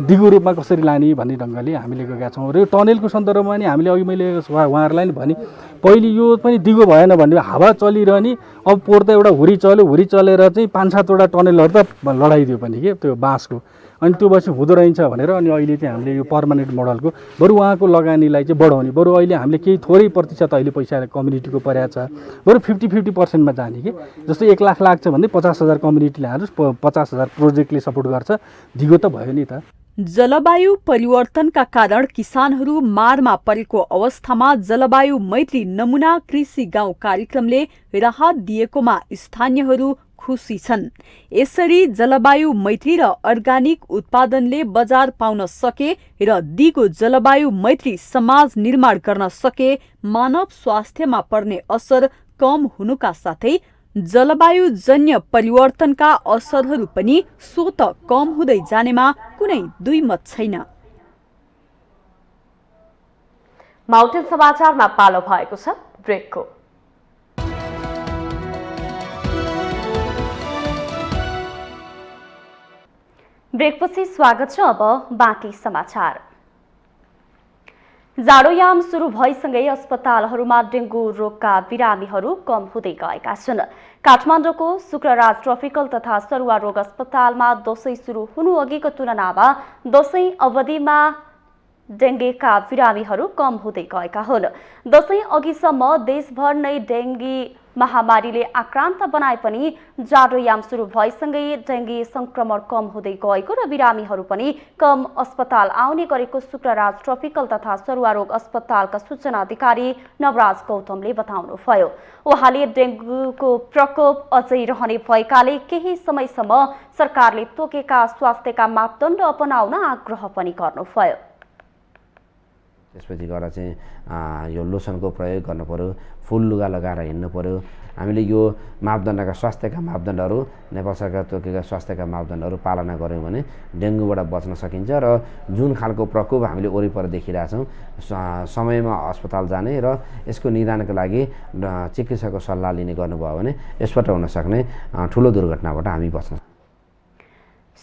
दिगो रूपमा कसरी लाने भन्ने ढङ्गले हामीले गएका छौँ। र यो टनेलको सन्दर्भमा नि हामीले अघि मैले उहाँहरूलाई नि भने पहिले यो पनि दिगो भएन भन्ने हावा चलिरहने, अब पोहोर त एउटा हुरी चलेर चाहिँ 5-7वटा टनेलहरू त लडाइदियो पनि के त्यो बाँसको। अनि त्यो पछि हुँदो रहेछ भनेर अनि अहिले चाहिँ हामीले यो पर्मानेन्ट मोडलको बरु उहाँको लगानीलाई चाहिँ बढाउने, बरु अहिले हामीले केही थोरै प्रतिशत अहिले पैसा कम्युनिटीको परेको छ, बरु 50-50%मा जाने कि जस्तो 1 लाख लाग्छ भने 50,000 कम्युनिटीले हाल्नुहोस्, 50,000 प्रोजेक्टले सपोर्ट गर्छ, दिगो त भयो नि त। जलवायु परिवर्तनका कारण किसानहरू मारमा परेको अवस्थामा जलवायु मैत्री नमुना कृषि गाउँ कार्यक्रमले राहत दिएकोमा स्थानीयहरू खुसी छन्। यसरी जलवायु मैत्री र अर्गानिक उत्पादनले बजार पाउन सके र दिगो जलवायु मैत्री समाज निर्माण गर्न सके मानव स्वास्थ्यमा पर्ने असर कम हुनुका साथै जलवायुजन्य परिवर्तनका असरहरू पनि स्वत कम हुँदै जानेमा कुनै दुई मत छैन। माउन्टेन समाचारमा पालो भएको छ ब्रेकको। ब्रेकपछि स्वागत छ। अब बाँकी समाचार। जाडोयाम सुरु भएसँगै अस्पतालहरूमा डेङ्गु रोगका बिरामीहरू कम हुँदै गएका छन्। काठमाडौँको शुक्रराज ट्रपिकल तथा सरुवा रोग अस्पतालमा दशैं सुरु हुनु अघिको तुलनामा दशैं अवधिमा डेङ्गीका बिरामीहरू कम हुँदै गएका हुन्। दशैं अघिसम्म देशभर नै डेङ्गी महामारीले आक्रान्त बनाए पनि जाडोयाम सुरु भएसँगै डेङ्गी संक्रमण कम हुँदै गएको र बिरामीहरू पनि कम अस्पताल आउने गरेको शुक्रराज ट्रपिकल तथा सरुवा रोग अस्पतालका सूचना अधिकारी नवराज गौतमले बताउनुभयो। उहाँले डेङ्गुको प्रकोप अझै रहने भएकाले केही समयसम्म सरकारले तोकेका स्वास्थ्यका मापदण्ड अपनाउन आग्रह पनि गर्नुभयो। त्यसपछि गएर चाहिँ यो लोसनको प्रयोग गर्नु पर्यो, फुल लुगा लगाएर हिँड्नु पर्यो। हामीले यो मापदण्डका स्वास्थ्यका मापदण्डहरू नेपाल सरकार तोकेका स्वास्थ्यका मापदण्डहरू पालना गऱ्यौँ भने डेङ्गुबाट बच्न सकिन्छ र जुन खालको प्रकोप हामीले वरिपरि देखिरहेछौँ समयमा अस्पताल जाने र यसको निदानको लागि चिकित्सकको सल्लाह लिने गर्नुभयो भने यसबाट हुन सक्ने ठुलो दुर्घटनाबाट हामी बच्न।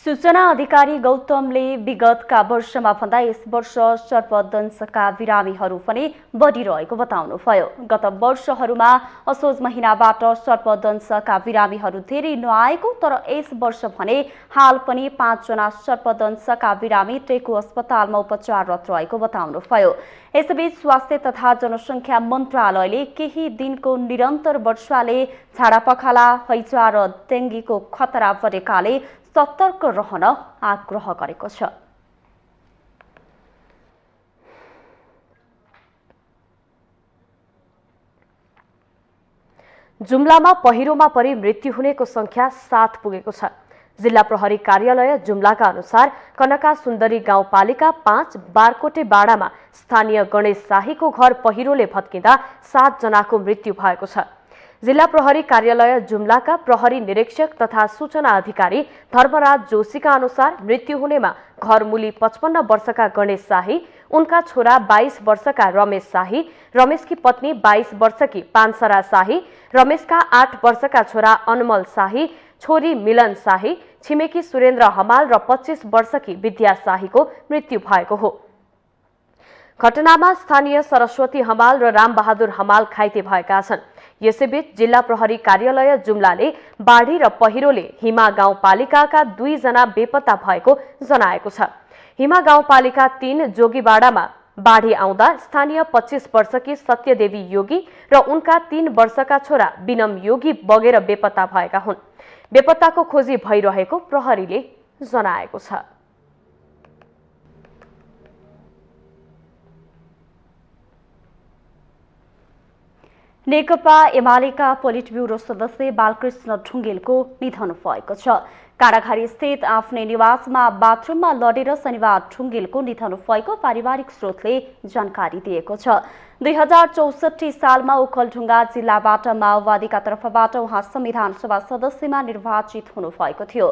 सूचना अधिकारी गौतमले विगतका वर्षमा भन्दा यस वर्ष सर्पदंशका बिरामीहरू पनि बढिरहेको बताउनुभयो। गत वर्षहरूमा असोज महिनाबाट सर्पदंशका बिरामीहरू धेरै नआएको, तर यस वर्ष भने हाल पनि 5 जना सर्पदंशका बिरामी टेकु अस्पतालमा उपचाररत रहेको बताउनुभयो। यसैबीच स्वास्थ्य तथा जनसङ्ख्या मन्त्रालयले केही दिनको निरन्तर वर्षाले झाडापखाला, हैजा र डेङ्गीको खतरा बढेकाले सतर्क रहन आग्रह गरेको छ। जुम्लामा पहिरोमा परि मृत्यु हुनेको संख्या 7 पुगेको छ। जिल्ला प्रहरी कार्यालय जुम्लाका अनुसार कनका सुन्दरी गाउँपालिका 5 बारकोटे बाडामा स्थानीय गणेश शाहीको घर पहिरोले भत्किँदा 7 जनाको मृत्यु भएको छ। जिल्ला प्रहरी कार्यालय जुम्लाका प्रहरी निरीक्षक तथा सूचना अधिकारी धर्मराज जोशीका अनुसार मृत्यु हुनेमा घरमुली 55 वर्षका गणेश शाही, उनका छोरा 22 वर्षका रमेश शाही, रमेशकी पत्नी 22 वर्षकी पानसरा शाही, रमेशका 8 वर्षका छोरा अनमल शाही, छोरी मिलन शाही, छिमेकी सुरेन्द्र हमाल र 25 वर्षकी विद्या शाहीको मृत्यु भएको हो। घटनामा स्थानीय सरस्वती हमाल र रामबहादुर हमाल घाइते भएका छन्। यसैबीच जिल्ला प्रहरी कार्यालय जुम्लाले बाढी र पहिरोले हिमा गाउँपालिकाका 2 जना बेपत्ता भएको जनाएको छ। हिमा गाउँपालिका 3 जोगीबाडामा बाढी आउँदा स्थानीय 25 वर्षकी सत्यदेवी योगी र उनका 3 वर्षका छोरा विनम योगी बगेर बेपत्ता भएका हुन्। बेपत्ताको खोजी भइरहेको प्रहरीले जनाएको छ। नेकपा एमालेका पोलिट ब्युरो सदस्य बालकृष्ण ढुङ्गेलको निधन भएको छ। काँडाघारी स्थित आफ्नै निवासमा बाथरुममा लडेर शनिबार ढुङ्गेलको निधन भएको पारिवारिक स्रोतले जानकारी दिएको छ। 2064 सालमा ओखलढुङ्गा जिल्लाबाट माओवादीका तर्फबाट उहाँ संविधान सभा सदस्यमा निर्वाचित हुनुभएको थियो।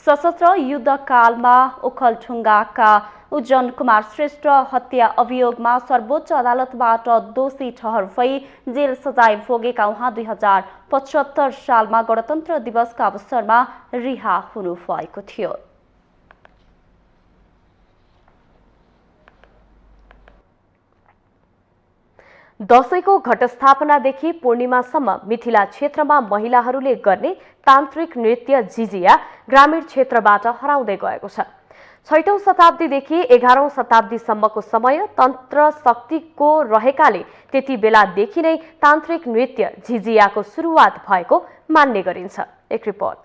सशस्त्र युद्धकालमा ओखलढुङ्गाका उज्जन कुमार श्रेष्ठ हत्या अभियोगमा सर्वोच्च अदालतबाट दोषी ठहर भई जेल सजाय भोगेका उहाँ 2075 सालमा गणतन्त्र दिवसका अवसरमा रिहा हुनुभएको थियो। दशैंको घटस्थापनादेखि पूर्णिमासम्म मिथिला क्षेत्रमा महिलाहरूले गर्ने तान्त्रिक नृत्य झिझिया ग्रामीण क्षेत्रबाट हराउँदै गएको छ। 6औं शताब्दीदेखि 11औं शताब्दीसम्मको समय तन्त्र शक्तिको रहेकाले त्यति बेलादेखि नै तान्त्रिक नृत्य झिझियाको सुरुवात भएको मान्ने गरिन्छ। एक रिपोर्ट।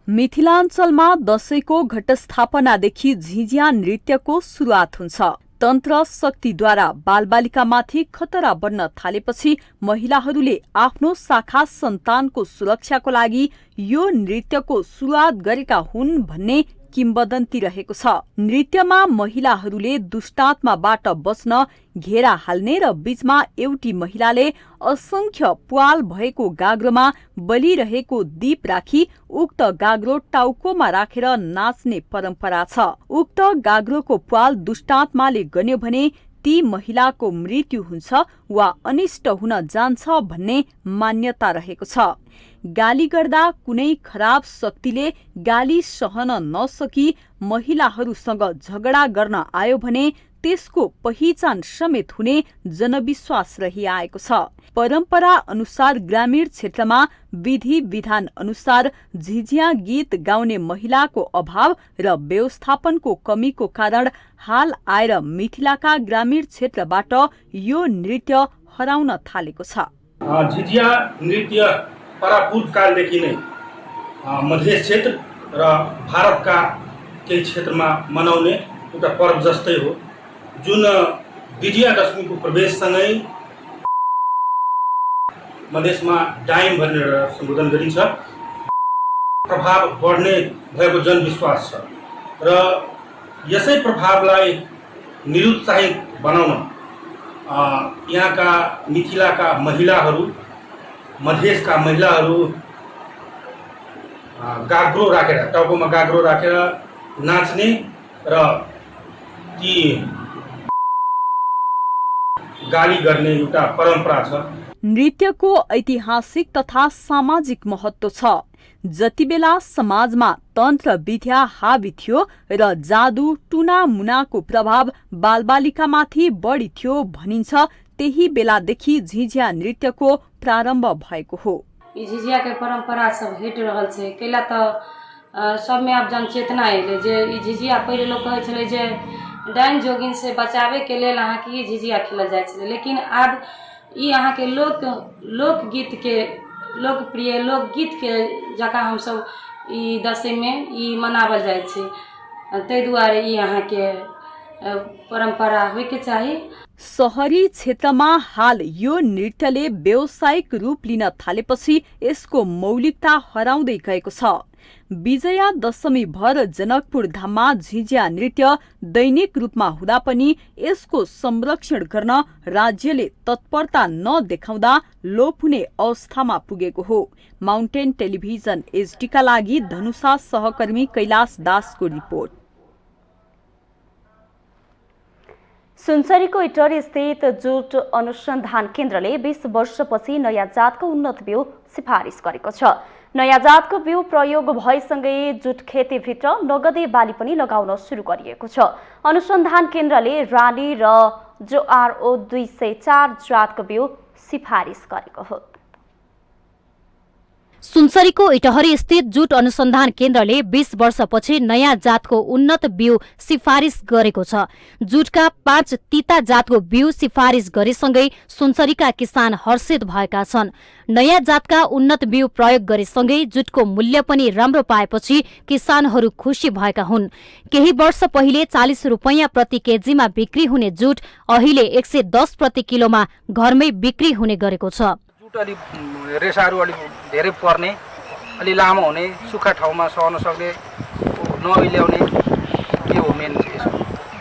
मिथिलाञ्चलमा दशैंको घटस्थापनादेखि झिझिया नृत्यको सुरुवात हुन्छ। तन्त्र शक्तिद्वारा बालबालिकामाथि खतरा बढ्न थालेपछि महिलाहरूले आफ्नो शाखा सन्तानको सुरक्षाको लागि यो नृत्यको सुरुवात गरेका हुन् भन्ने किम्बदन्ती रहेको छ। नृत्यमा महिलाहरूले दुष्टात्माबाट बच्न घेरा हाल्ने र बीचमा एउटी महिलाले असंख्य प्वाल भएको गाग्रोमा बलिरहेको दीप राखी उक्त गाग्रो टाउकोमा राखेर नाच्ने परम्परा छ। उक्त गाग्रोको प्वाल दुष्टात्माले गन्यो भने ती महिलाको मृत्यु हुन्छ वा अनिष्ट हुन जान्छ भन्ने मान्यता रहेको छ। गाली गर्दा कुनै खराब शक्तिले गाली सहन नसकी महिलाहरूसँग झगडा गर्न आयो भने त्यसको पहिचान समेत हुने जनविश्वास रहिआएको छ। परम्परा अनुसार ग्रामीण क्षेत्रमा विधि विधान अनुसार झिझिया गीत गाउने महिलाको अभाव र व्यवस्थापनको कमीको कारण हाल आएर मिथिलाका ग्रामीण क्षेत्रबाट यो नृत्य हराउन थालेको छ। झिझिया नृत्य परापूर्व कालदेखि नै मध्य क्षेत्र र भारतका केही क्षेत्रमा मनाउने एउटा पर्व जस्तै हो, जुन विजयादशमीको प्रवेशसँगै मधेसमा डाइम भनेर सम्बोधन गरिन्छ। प्रभाव बढ्ने भएको जनविश्वास छ र यसै प्रभावलाई निरुत्साहित बनाउन यहाँका मिथिलाका महिलाहरू, मधेसका महिलाहरू गाग्रो राखेर, टाउकोमा गाग्रो राखेर नाच्ने र ती गाली गर्ने एउटा परम्परा छ। नृत्यको ऐतिहासिक तथा सामाजिक महत्त्व छ। जतिबेला समाजमा तन्त्र विद्या हावी थियो र जादु टुना मुनाको प्रभाव बालबालिकामाथि बढी थियो भनिन्छ, त्यही बेलादेखि झिझिया नृत्यको प्रारम्भ भएको हो। ई झिझिया के परंपरा सब हट रहल छै, कैला त सब में आब जनचेतना एले जे ई झिझिया पहिले लोग कहै छलै जे डाइन जोगिन से बचावे के लेल अहाँ के झिझिया खेलल जाय छलै, लेकिन आब ई अहाँ के लोकगीत के लोकप्रिय लोकगीत के जकाँ हम सब ई दशै में ई मनावल जाय छै, तै दुआरे ई अहाँ के परंपरा होइ के चाही। शहरी क्षेत्रमा हाल यो नृत्यले व्यावसायिक रूप लिन थालेपछि यसको मौलिकता हराउँदै गएको छ। विजया दशमी भर जनकपुर धाममा झिझिया नृत्य दैनिक रूपमा हुँदा पनि यसको संरक्षण गर्न राज्यले तत्परता नदेखाउँदा लोप हुने अवस्थामा पुगेको हो। माउन्टेन टेलिभिजन एचडीका लागि धनुषा सहकर्मी कैलाश दासको रिपोर्ट। सुनसरीको इटरी स्थित जुट अनुसन्धान केन्द्रले 20 वर्षपछि नयाँ जातको उन्नत बिउ सिफारिस गरेको छ। नयाँ जातको बिउ प्रयोग भएसँगै जुट खेतीभित्र नगदे बाली पनि लगाउन सुरु गरिएको छ। अनुसन्धान केन्द्रले रानी र जोआरओ 204 जातको बिउ सिफारिस गरेको हो। सुनसरीको इटहरी स्थित जुट अनुसन्धान केन्द्रले 20 वर्षपछि नयाँ जातको उन्नत बिउ सिफारिस गरेको छ। जुटका 5 तिता जातको बिउ सिफारिस गरेसँगै सुनसरीका किसान हर्षित भएका छन्। नयाँ जातका उन्नत बिउ प्रयोग गरेसँगै जुटको मूल्य पनि राम्रो पाएपछि किसानहरू खुशी भएका हुन्। केही वर्ष पहिले 40 रुपैयाँ प्रति केजीमा बिक्री हुने जुट अहिले 110 प्रति किलोमा घरमै बिक्री हुने गरेको छ। जुट अलि रेसाहरू अलि धेरै पर्ने, अलि लामो हुने, सुक्खा ठाउँमा सहन सक्ने, नओइल्याउने के हो मेन चाहिँ यसो।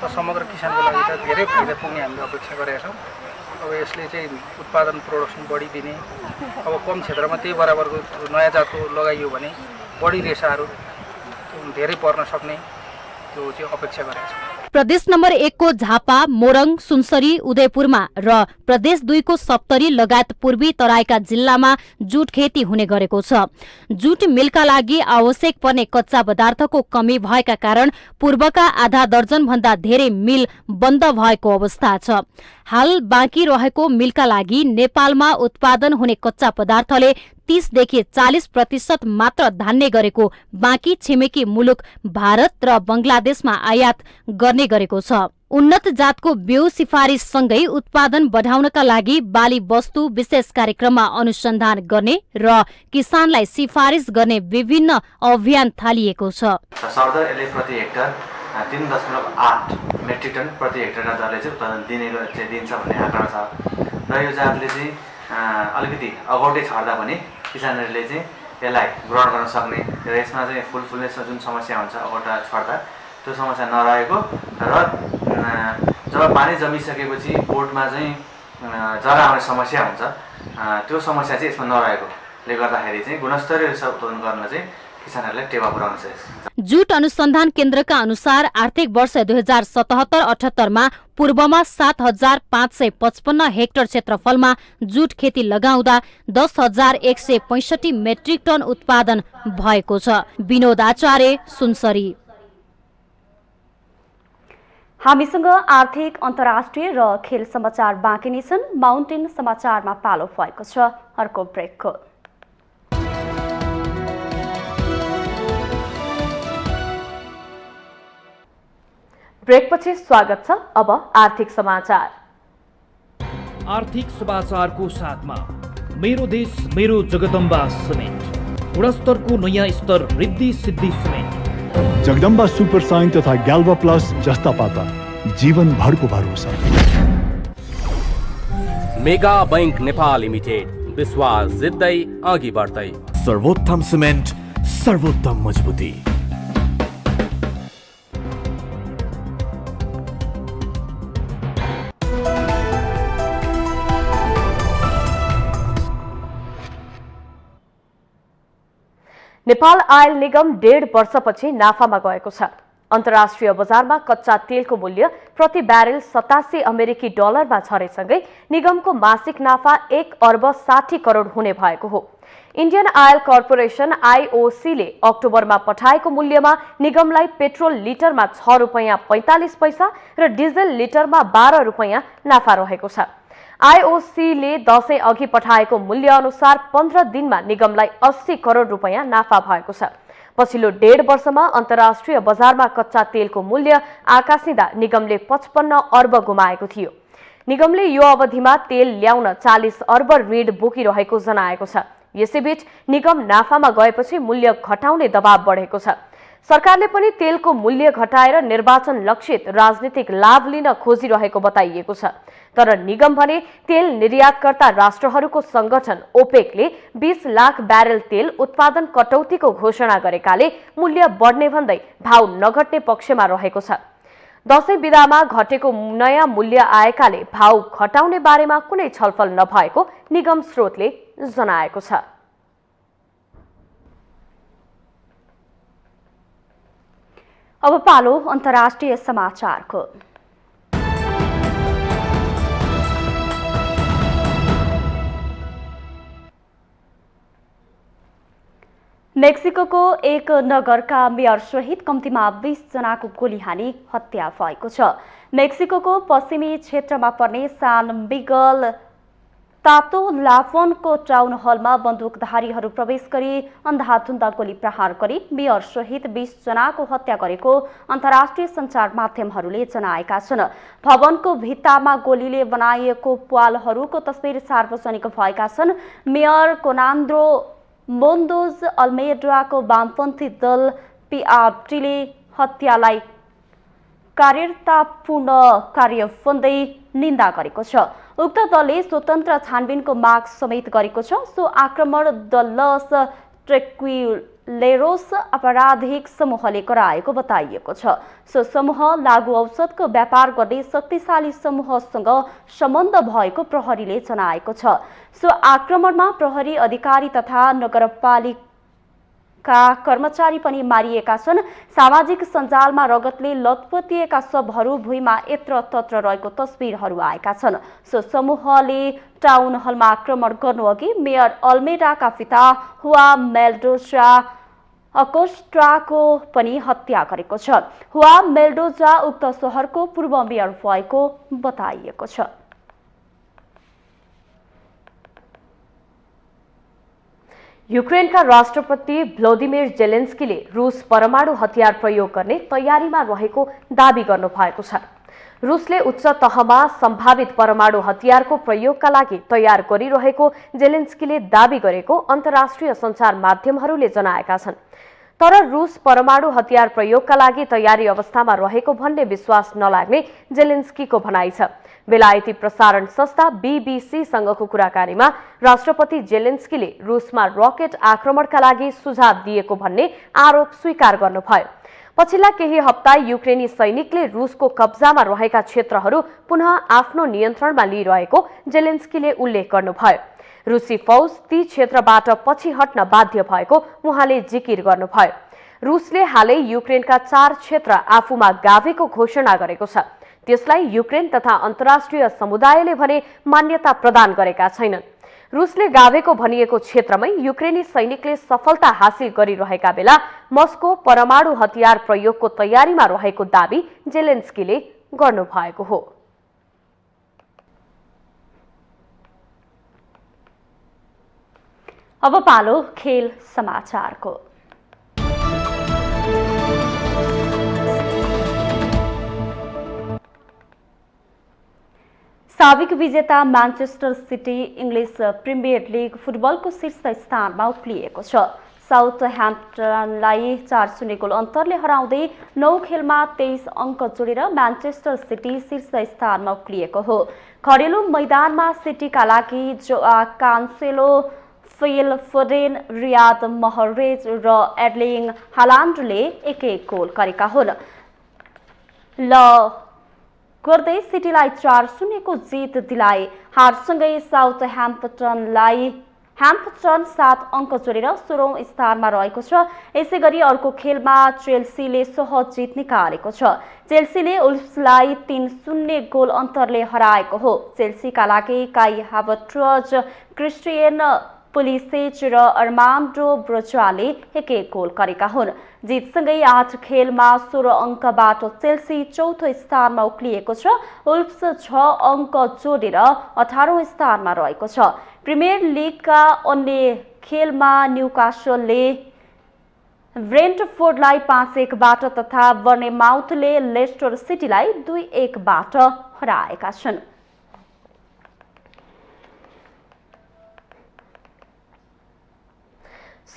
र समग्र किसानको लागि त धेरै फाइदा पुग्ने हामीले अपेक्षा गरेका छौँ। अब यसले चाहिँ उत्पादन प्रोडक्सन बढी दिने, अब कम क्षेत्रमा त्यही बराबरको नयाँ जातको लगाइयो भने बढी रेसाहरू धेरै पर्न सक्ने त्यो चाहिँ अपेक्षा गरेका छौँ। प्रदेश नम्बर 1 को झापा, मोरङ, सुनसरी, उदयपुरमा र प्रदेश 2 को सप्तरी लगायत पूर्वी तराईका जिल्लामा जुट खेती हुने गरेको छ। जुट मिलका लागि आवश्यक पर्ने कच्चा पदार्थको कमी भएका कारण पूर्वका आधा दर्जन भन्दा धेरै मिल बन्द भएको अवस्था छ। हाल बाँकी रहेको मिलका लागि नेपालमा उत्पादन हुने कच्चा पदार्थले 30 देखि 40% मात्र धान्ने गरेको बाँकी छिमेकी मुलुक भारत र बंगलादेशमा आयात गर्ने गरेको छ। उन्नत जातको बिउ सिफारिससँगै उत्पादन बढाउनका लागि बाली वस्तु विशेष कार्यक्रममा अनुसन्धान गर्ने र किसानलाई सिफारिस गर्ने विभिन्न अभियान थालिएको छ। सरदर यसले प्रति हेक्टर 3.8 मेट्रिक टन प्रति हेक्टरका दरले चाहिँ उत्पादन दिन्छ भन्ने आँकडा छ र यो जातले चाहिँ अलिकति अगौटै छर्दा पनि किसानहरूले चाहिँ यसलाई ग्रहण गर्न सक्ने र यसमा चाहिँ फुल फुल्ने जुन समस्या हुन्छ अगौटा छर्दा त्यो समस्या नरहेको र जब पानी जमिसकेपछि बोटमा चाहिँ जरा आउने समस्या हुन्छ त्यो समस्या चाहिँ यसमा नरहेकोले गर्दाखेरि चाहिँ गुणस्तरीय रेसा उत्पादन गर्न चाहिँ किसानहरूलाई टेवा पुर्याउन सक्छ। जुट अनुसन्धान केन्द्रका अनुसार आर्थिक वर्ष 2077-78 मा पूर्वमा 7555 हेक्टर क्षेत्रफलमा जुट खेती लगाउँदा 10,165 मेट्रिक टन उत्पादन भएको छ। विनोद आचार्य, सुनसरी। हामीसँग आर्थिक, अन्तर्राष्ट्रिय र खेल समाचार बाँकी नै छन्। माउन्टेन समाचारमा पालो भएको छ अर्को ब्रेकको। ब्रेकपछि स्वागत छ। अब आर्थिक समाचार। आर्थिक समाचारको साथमा मेरो देश मेरो जगदम्बा सिमेन्ट, गुणस्तरको नयाँ स्तर Riddhi Siddhi cement. Jagadamba super sign तथा ग्याल्वा प्लस जस्ता पाता जीवनभरको भरोसा। मेगा बैंक नेपाल लिमिटेड, विश्वास जित्दै अघि बढ्दै। सर्वोत्तम सिमेन्ट, सर्वोत्तम मजबुती। नेपाल आयल निगम 1.5 वर्षपछि नाफामा गएको छ। अन्तर्राष्ट्रिय बजारमा कच्चा तेलको मूल्य प्रति ब्यारेल 87 अमेरिकी डलरमा झरेसँगै निगमको मासिक नाफा 1 अर्ब 60 करोड हुने भएको हो। इन्डियन आयल कर्पोरेसन आईओसीले अक्टोबरमा पठाएको मूल्यमा निगमलाई पेट्रोल लिटरमा 6 रुपैयाँ 45 पैसा र डिजल लिटरमा 12 रुपैयाँ नाफा रहेको छ। आईओसीले दशैं अघि पठाएको मूल्य अनुसार 15 दिनमा निगमलाई 80 करोड रुपैयाँ नाफा भएको छ। पछिल्लो 1.5 वर्षमा अन्तर्राष्ट्रिय बजारमा कच्चा तेलको मूल्य आकाशिँदा निगमले 55 अर्ब गुमाएको थियो। निगमले यो अवधिमा तेल ल्याउन 40 अर्ब ऋण बोकिरहेको जनाएको छ। यसैबीच निगम नाफामा गएपछि मूल्य घटाउने दबाव बढेको छ। सरकारले पनि तेलको मूल्य घटाएर निर्वाचन लक्षित राजनीतिक लाभ लिन खोजिरहेको बताइएको छ। तर निगम भने तेल निर्यातकर्ता राष्ट्रहरूको संगठन ओपेकले 20 लाख ब्यारेल तेल उत्पादन कटौतीको घोषणा गरेकाले मूल्य बढ्ने भन्दै भाव नघट्ने पक्षमा रहेको छ। दशैं बिदामा घटेको नयाँ मूल्य आएकाले भाव घटाउने बारेमा कुनै छलफल नभएको निगम स्रोतले जनाएको छ। अब पालो अन्तर्राष्ट्रिय समाचारको। मेक्सिको एक नगरका मेयर सहित कम्तीमा 20 जनाको गोली हानी हत्या भएको छ। मेक्सिको पश्चिमी क्षेत्रमा पर्ने सान मिगल तातो लाफोनको टाउन हलमा बन्दुकधारीहरू प्रवेश गरी अन्धाधुन्दा गोली प्रहार गरी मेयर सहित 20 जनाको हत्या गरेको अन्तर्राष्ट्रिय सञ्चार माध्यमहरूले जनाएका छन्। भवनको भित्तामा गोलीले बनाइएको प्वालहरूको तस्बिर सार्वजनिक भएका छन्। मेयर कोनान्द्रो मोन्डोज अल्मेडाको वामपन्थी दल पीआरटीले हत्यालाई कायरतापूर्ण कार्य भन्दै निन्दा गरेको छ। उक्त दलले स्वतन्त्र छानबिनको माग समेत गरेको छ। सो आक्रमण द लस ट्रेक्विलेरोस आपराधिक समूहले गराएको बताइएको छ। सो समूह लागु औषधको व्यापार गर्ने शक्तिशाली समूहसँग सम्बन्ध भएको प्रहरीले जनाएको छ। सो आक्रमणमा प्रहरी अधिकारी तथा नगरपालिका कर्मचारी पनि मारिएका छन्। सामाजिक सञ्जालमा रगतले लतपतिएका शवहरू भुइँमा यत्रतत्र रहेको तस्बिरहरू आएका छन्। सो समूहले टाउन हलमा आक्रमण गर्नुअघि मेयर अल्मेडाका पिता हुआ मेल्डोजा अकोस्ट्राको पनि हत्या गरेको छ। हुआ मेल्डोजा उक्त शहरको पूर्व मेयर भएको बताइएको छ। युक्रेनका राष्ट्रपति भ्लोदिमिर जेलेन्स्कीले रूस परमाणु हतियार प्रयोग गर्ने तयारीमा रहेको दाबी गर्नुभएको छ। रूसले उच्च तहमा सम्भावित परमाणु हतियारको प्रयोगका लागि तयार गरिरहेको जेलेन्स्कीले दाबी गरेको अन्तर्राष्ट्रिय सञ्चार माध्यमहरूले जनाएका छन्। तर रूस परमाणु हतियार प्रयोगका लागि तयारी अवस्थामा रहेको भन्ने विश्वास नलाग्ने जेलेन्स्कीको भनाइ छ। बेलायती प्रसारण संस्था बीबीसीसँगको कुराकानीमा राष्ट्रपति जेलेन्स्कीले रूसमा रकेट आक्रमणका लागि सुझाव दिएको भन्ने आरोप स्वीकार गर्नुभयो। पछिल्ला केही हप्ता युक्रेनी सैनिकले रूसको कब्जामा रहेका क्षेत्रहरू पुनः आफ्नो नियन्त्रणमा लिइरहेको जेलेन्स्कीले उल्लेख गर्नुभयो। रूसी फौज ती क्षेत्रबाट पछि हट्न बाध्य भएको उहाँले जिकिर गर्नुभयो। रूसले हालै युक्रेनका 4 क्षेत्र आफूमा गाभेको घोषणा गरेको छ। त्यसलाई युक्रेन तथा अन्तर्राष्ट्रिय समुदायले भने मान्यता प्रदान गरेका छैनन्। रूसले गाभेको भनिएको क्षेत्रमै युक्रेनी सैनिकले सफलता हासिल गरिरहेका बेला मस्को परमाणु हतियार प्रयोगको तयारीमा रहेको दाबी जेलेन्स्कीले गर्नुभएको हो। अब पालो खेल समाचारको। साबिक विजेता Manchester city English premier league फुटबलको शीर्ष स्थानमा उक्लिएको छ। साउथह्याम्पटनलाई 4-0 गोल अन्तरले हराउँदै 9 खेलमा 23 अङ्क जोडेर म्यान्चेस्टर सिटी शीर्ष स्थानमा उक्लिएको हो। घरेलु मैदानमा सिटीका लागि कान्सेलो, फिल फोडेन, रियाद महरेज र एर्लिङ हालान्डले एक-एक गोल गरेका हुन्। गर्दै सिटीलाई 4-0 को जित दिलाए। हारसँगै साउथह्याम्पटन 7 अङ्क जोडेर 16औं स्थानमा रहेको छ। यसैगरी अर्को खेलमा चेल्सीले सहज जित निकालेको छ। चेल्सीले वुल्फ्सलाई 3-0 गोल अन्तरले हराएको हो। चेल्सीका लागि काई हाभर्ट्ज, क्रिस्टियन पुलिसेच र अर्मान्डो ब्रोचाले 1-1 गोल गरेका हुन्। जितसँगै 8 खेलमा 16 अङ्कबाट चेल्सी चौथो स्थानमा उक्लिएको छ। वुल्फ्स 6 अङ्क जोडेर 18औं स्थानमा रहेको छ। प्रिमियर लिगका अन्य खेलमा न्युकासलले ब्रेन्टफोर्डलाई 5-1 तथा बर्नेमाउथले लेस्टर सिटीलाई 2-1 हराएका छन्।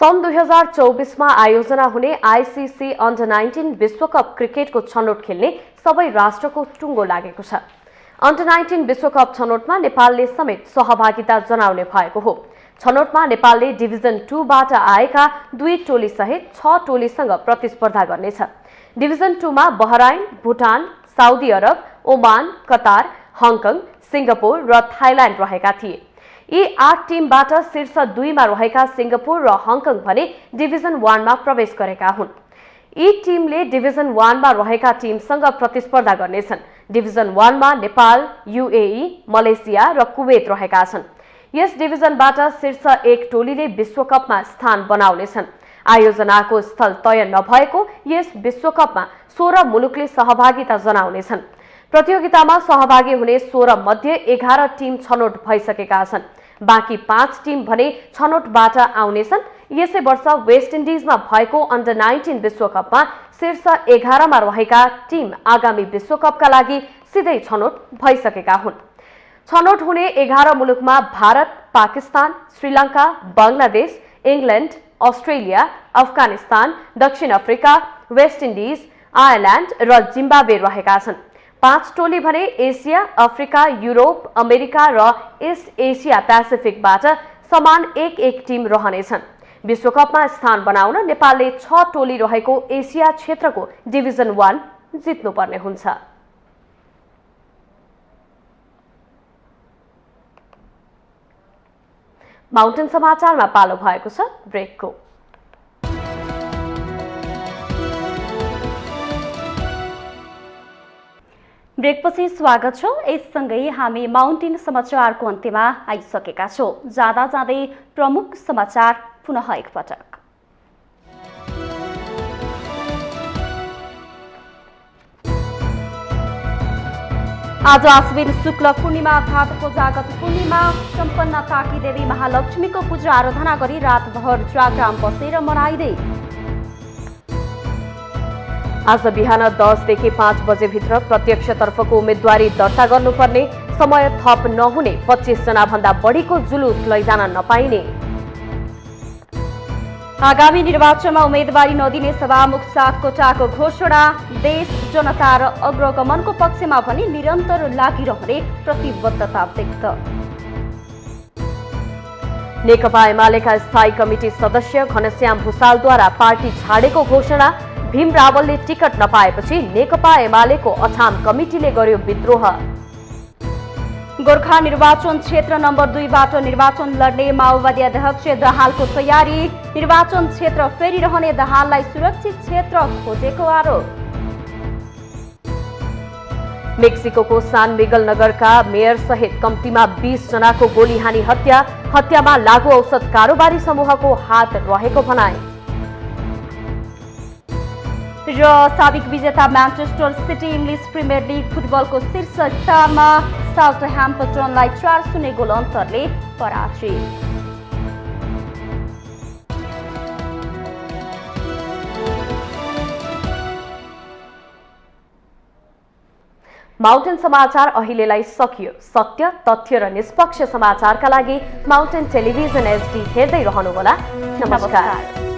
सन् 2024 मा आयोजना हुने आईसीसी अन्डर 19 विश्वकप क्रिकेटको छनौट खेल्ने सबै राष्ट्रको टुङ्गो लागेको छ। अन्डर 19 विश्वकप छनौटमा नेपालले समेत सहभागिता जनाउने भएको हो। छनौटमा नेपालले डिभिजन 2 बाट आएका 2 टोली सहित 6 टोलीसँग प्रतिस्पर्धा गर्नेछ। डिभिजन 2 मा Bahrain, Bhutan, Saudi Arabia, Oman, Qatar, Hong Kong, Singapore र थाइल्यान्ड रहेका थिए। यी 8 टिमबाट शीर्ष 2 मा रहेका सिङ्गापुर र हङकङ भने डिभिजन 1 मा प्रवेश गरेका हुन्। यी टिमले डिभिजन 1 मा रहेका टिमसँग प्रतिस्पर्धा गर्नेछन्। डिभिजन 1 मा नेपाल, यूएई, मलेसिया र कुवेत रहेका छन्। यस डिभिजनबाट शीर्ष 1 टोलीले विश्वकपमा स्थान बनाउनेछन्। आयोजनाको स्थल तय नभएको यस विश्वकपमा 16 मुलुकले सहभागिता जनाउनेछन्। प्रतियोगितामा सहभागी हुने 16 मध्ये 11 टिम छनौट भइसकेका छन्। बाँकी 5 टिम भने छनौटबाट आउनेछन्। यसै वर्ष वेस्ट इन्डिजमा भएको अन्डर 19 विश्वकपमा शीर्ष 11 मा रहेका टिम आगामी विश्वकपका लागि सिधै छनौट भइसकेका हुन्। छनौट हुने 11 मुलुकमा भारत, पाकिस्तान, श्रीलङ्का, बङ्गलादेश, इङ्ल्यान्ड, अस्ट्रेलिया, अफगानिस्तान, दक्षिण अफ्रिका, वेस्ट इन्डिज, आयरल्यान्ड र जिम्बाब्वे रहेका छन्। 5 टोली भने एसिया, अफ्रिका, युरोप, अमेरिका र इस्ट एसिया पेसिफिकबाट समान 1-1 टिम रहनेछन्। विश्वकपमा स्थान बनाउन नेपालले 6 टोली रहेको एसिया क्षेत्रको डिभिजन 1 जित्नुपर्ने हुन्छ। माउन्टेन समाचारमा पालो भएको छ ब्रेकको। ब्रेकपछि स्वागत छ। यससँगै हामी माउन्टेन समाचारको अन्त्यमा आइसकेका छौं। जाँदा जाँदै प्रमुख समाचार पुनः एकपटक। आज आश्विन शुक्ल पूर्णिमा अर्थात् कोजागत पूर्णिमा सम्पन्न ताकी देवी महालक्ष्मीको पूजा आराधना गरी रातभर जागराम बसेर मनाइँदै। आज बिहान 10 देखि 5 बजेभित्र प्रत्यक्षतर्फको उम्मेदवारी दर्ता गर्नुपर्ने, समय थप नहुने 25 जना भन्दा बढीको जुलुस लैजान नपाइने। आगामी निर्वाचनमा उम्मेदवारी नदिने सभामुख सापकोटाको घोषणा। देश जनता र अग्रगमनको पक्षमा पनि निरन्तर लागिरहने प्रतिबद्धता व्यक्त। नेकपा एमालेका स्थायी कमिटी सदस्य घनश्याम भुसालद्वारा पार्टी छाडेको घोषणा। भीम रावलले टिकट नपाएपछि नेकपा एमालेको अछाम कमिटीले गर्यो विद्रोह। गोर्खा निर्वाचन क्षेत्र नम्बर 2 बाट निर्वाचन लड्ने माओवादी अध्यक्ष दाहालको तयारी। निर्वाचन क्षेत्र फेरिरहने दाहाललाई सुरक्षित क्षेत्र खोजेको आरोप। मेक्सिकोको सान मिगल नगरका मेयर सहित कम्तीमा 20 जनाको गोली हानी हत्या। हत्यामा लागू औषध कारोबारी समूहको हात रहेको भनाई। र साबिक विजेता Manchester city English premier league फुटबलको शीर्ष स्थानमा साउथह्याम्पटनलाई 4-0 गोल अन्तरले पराजित। माउन्टेन समाचार अहिलेलाई सकियो। सत्य, तथ्य र निष्पक्ष समाचारका लागि माउन्टेन टेलिभिजन HD हेर्दै रहनुहोला। नमस्कार।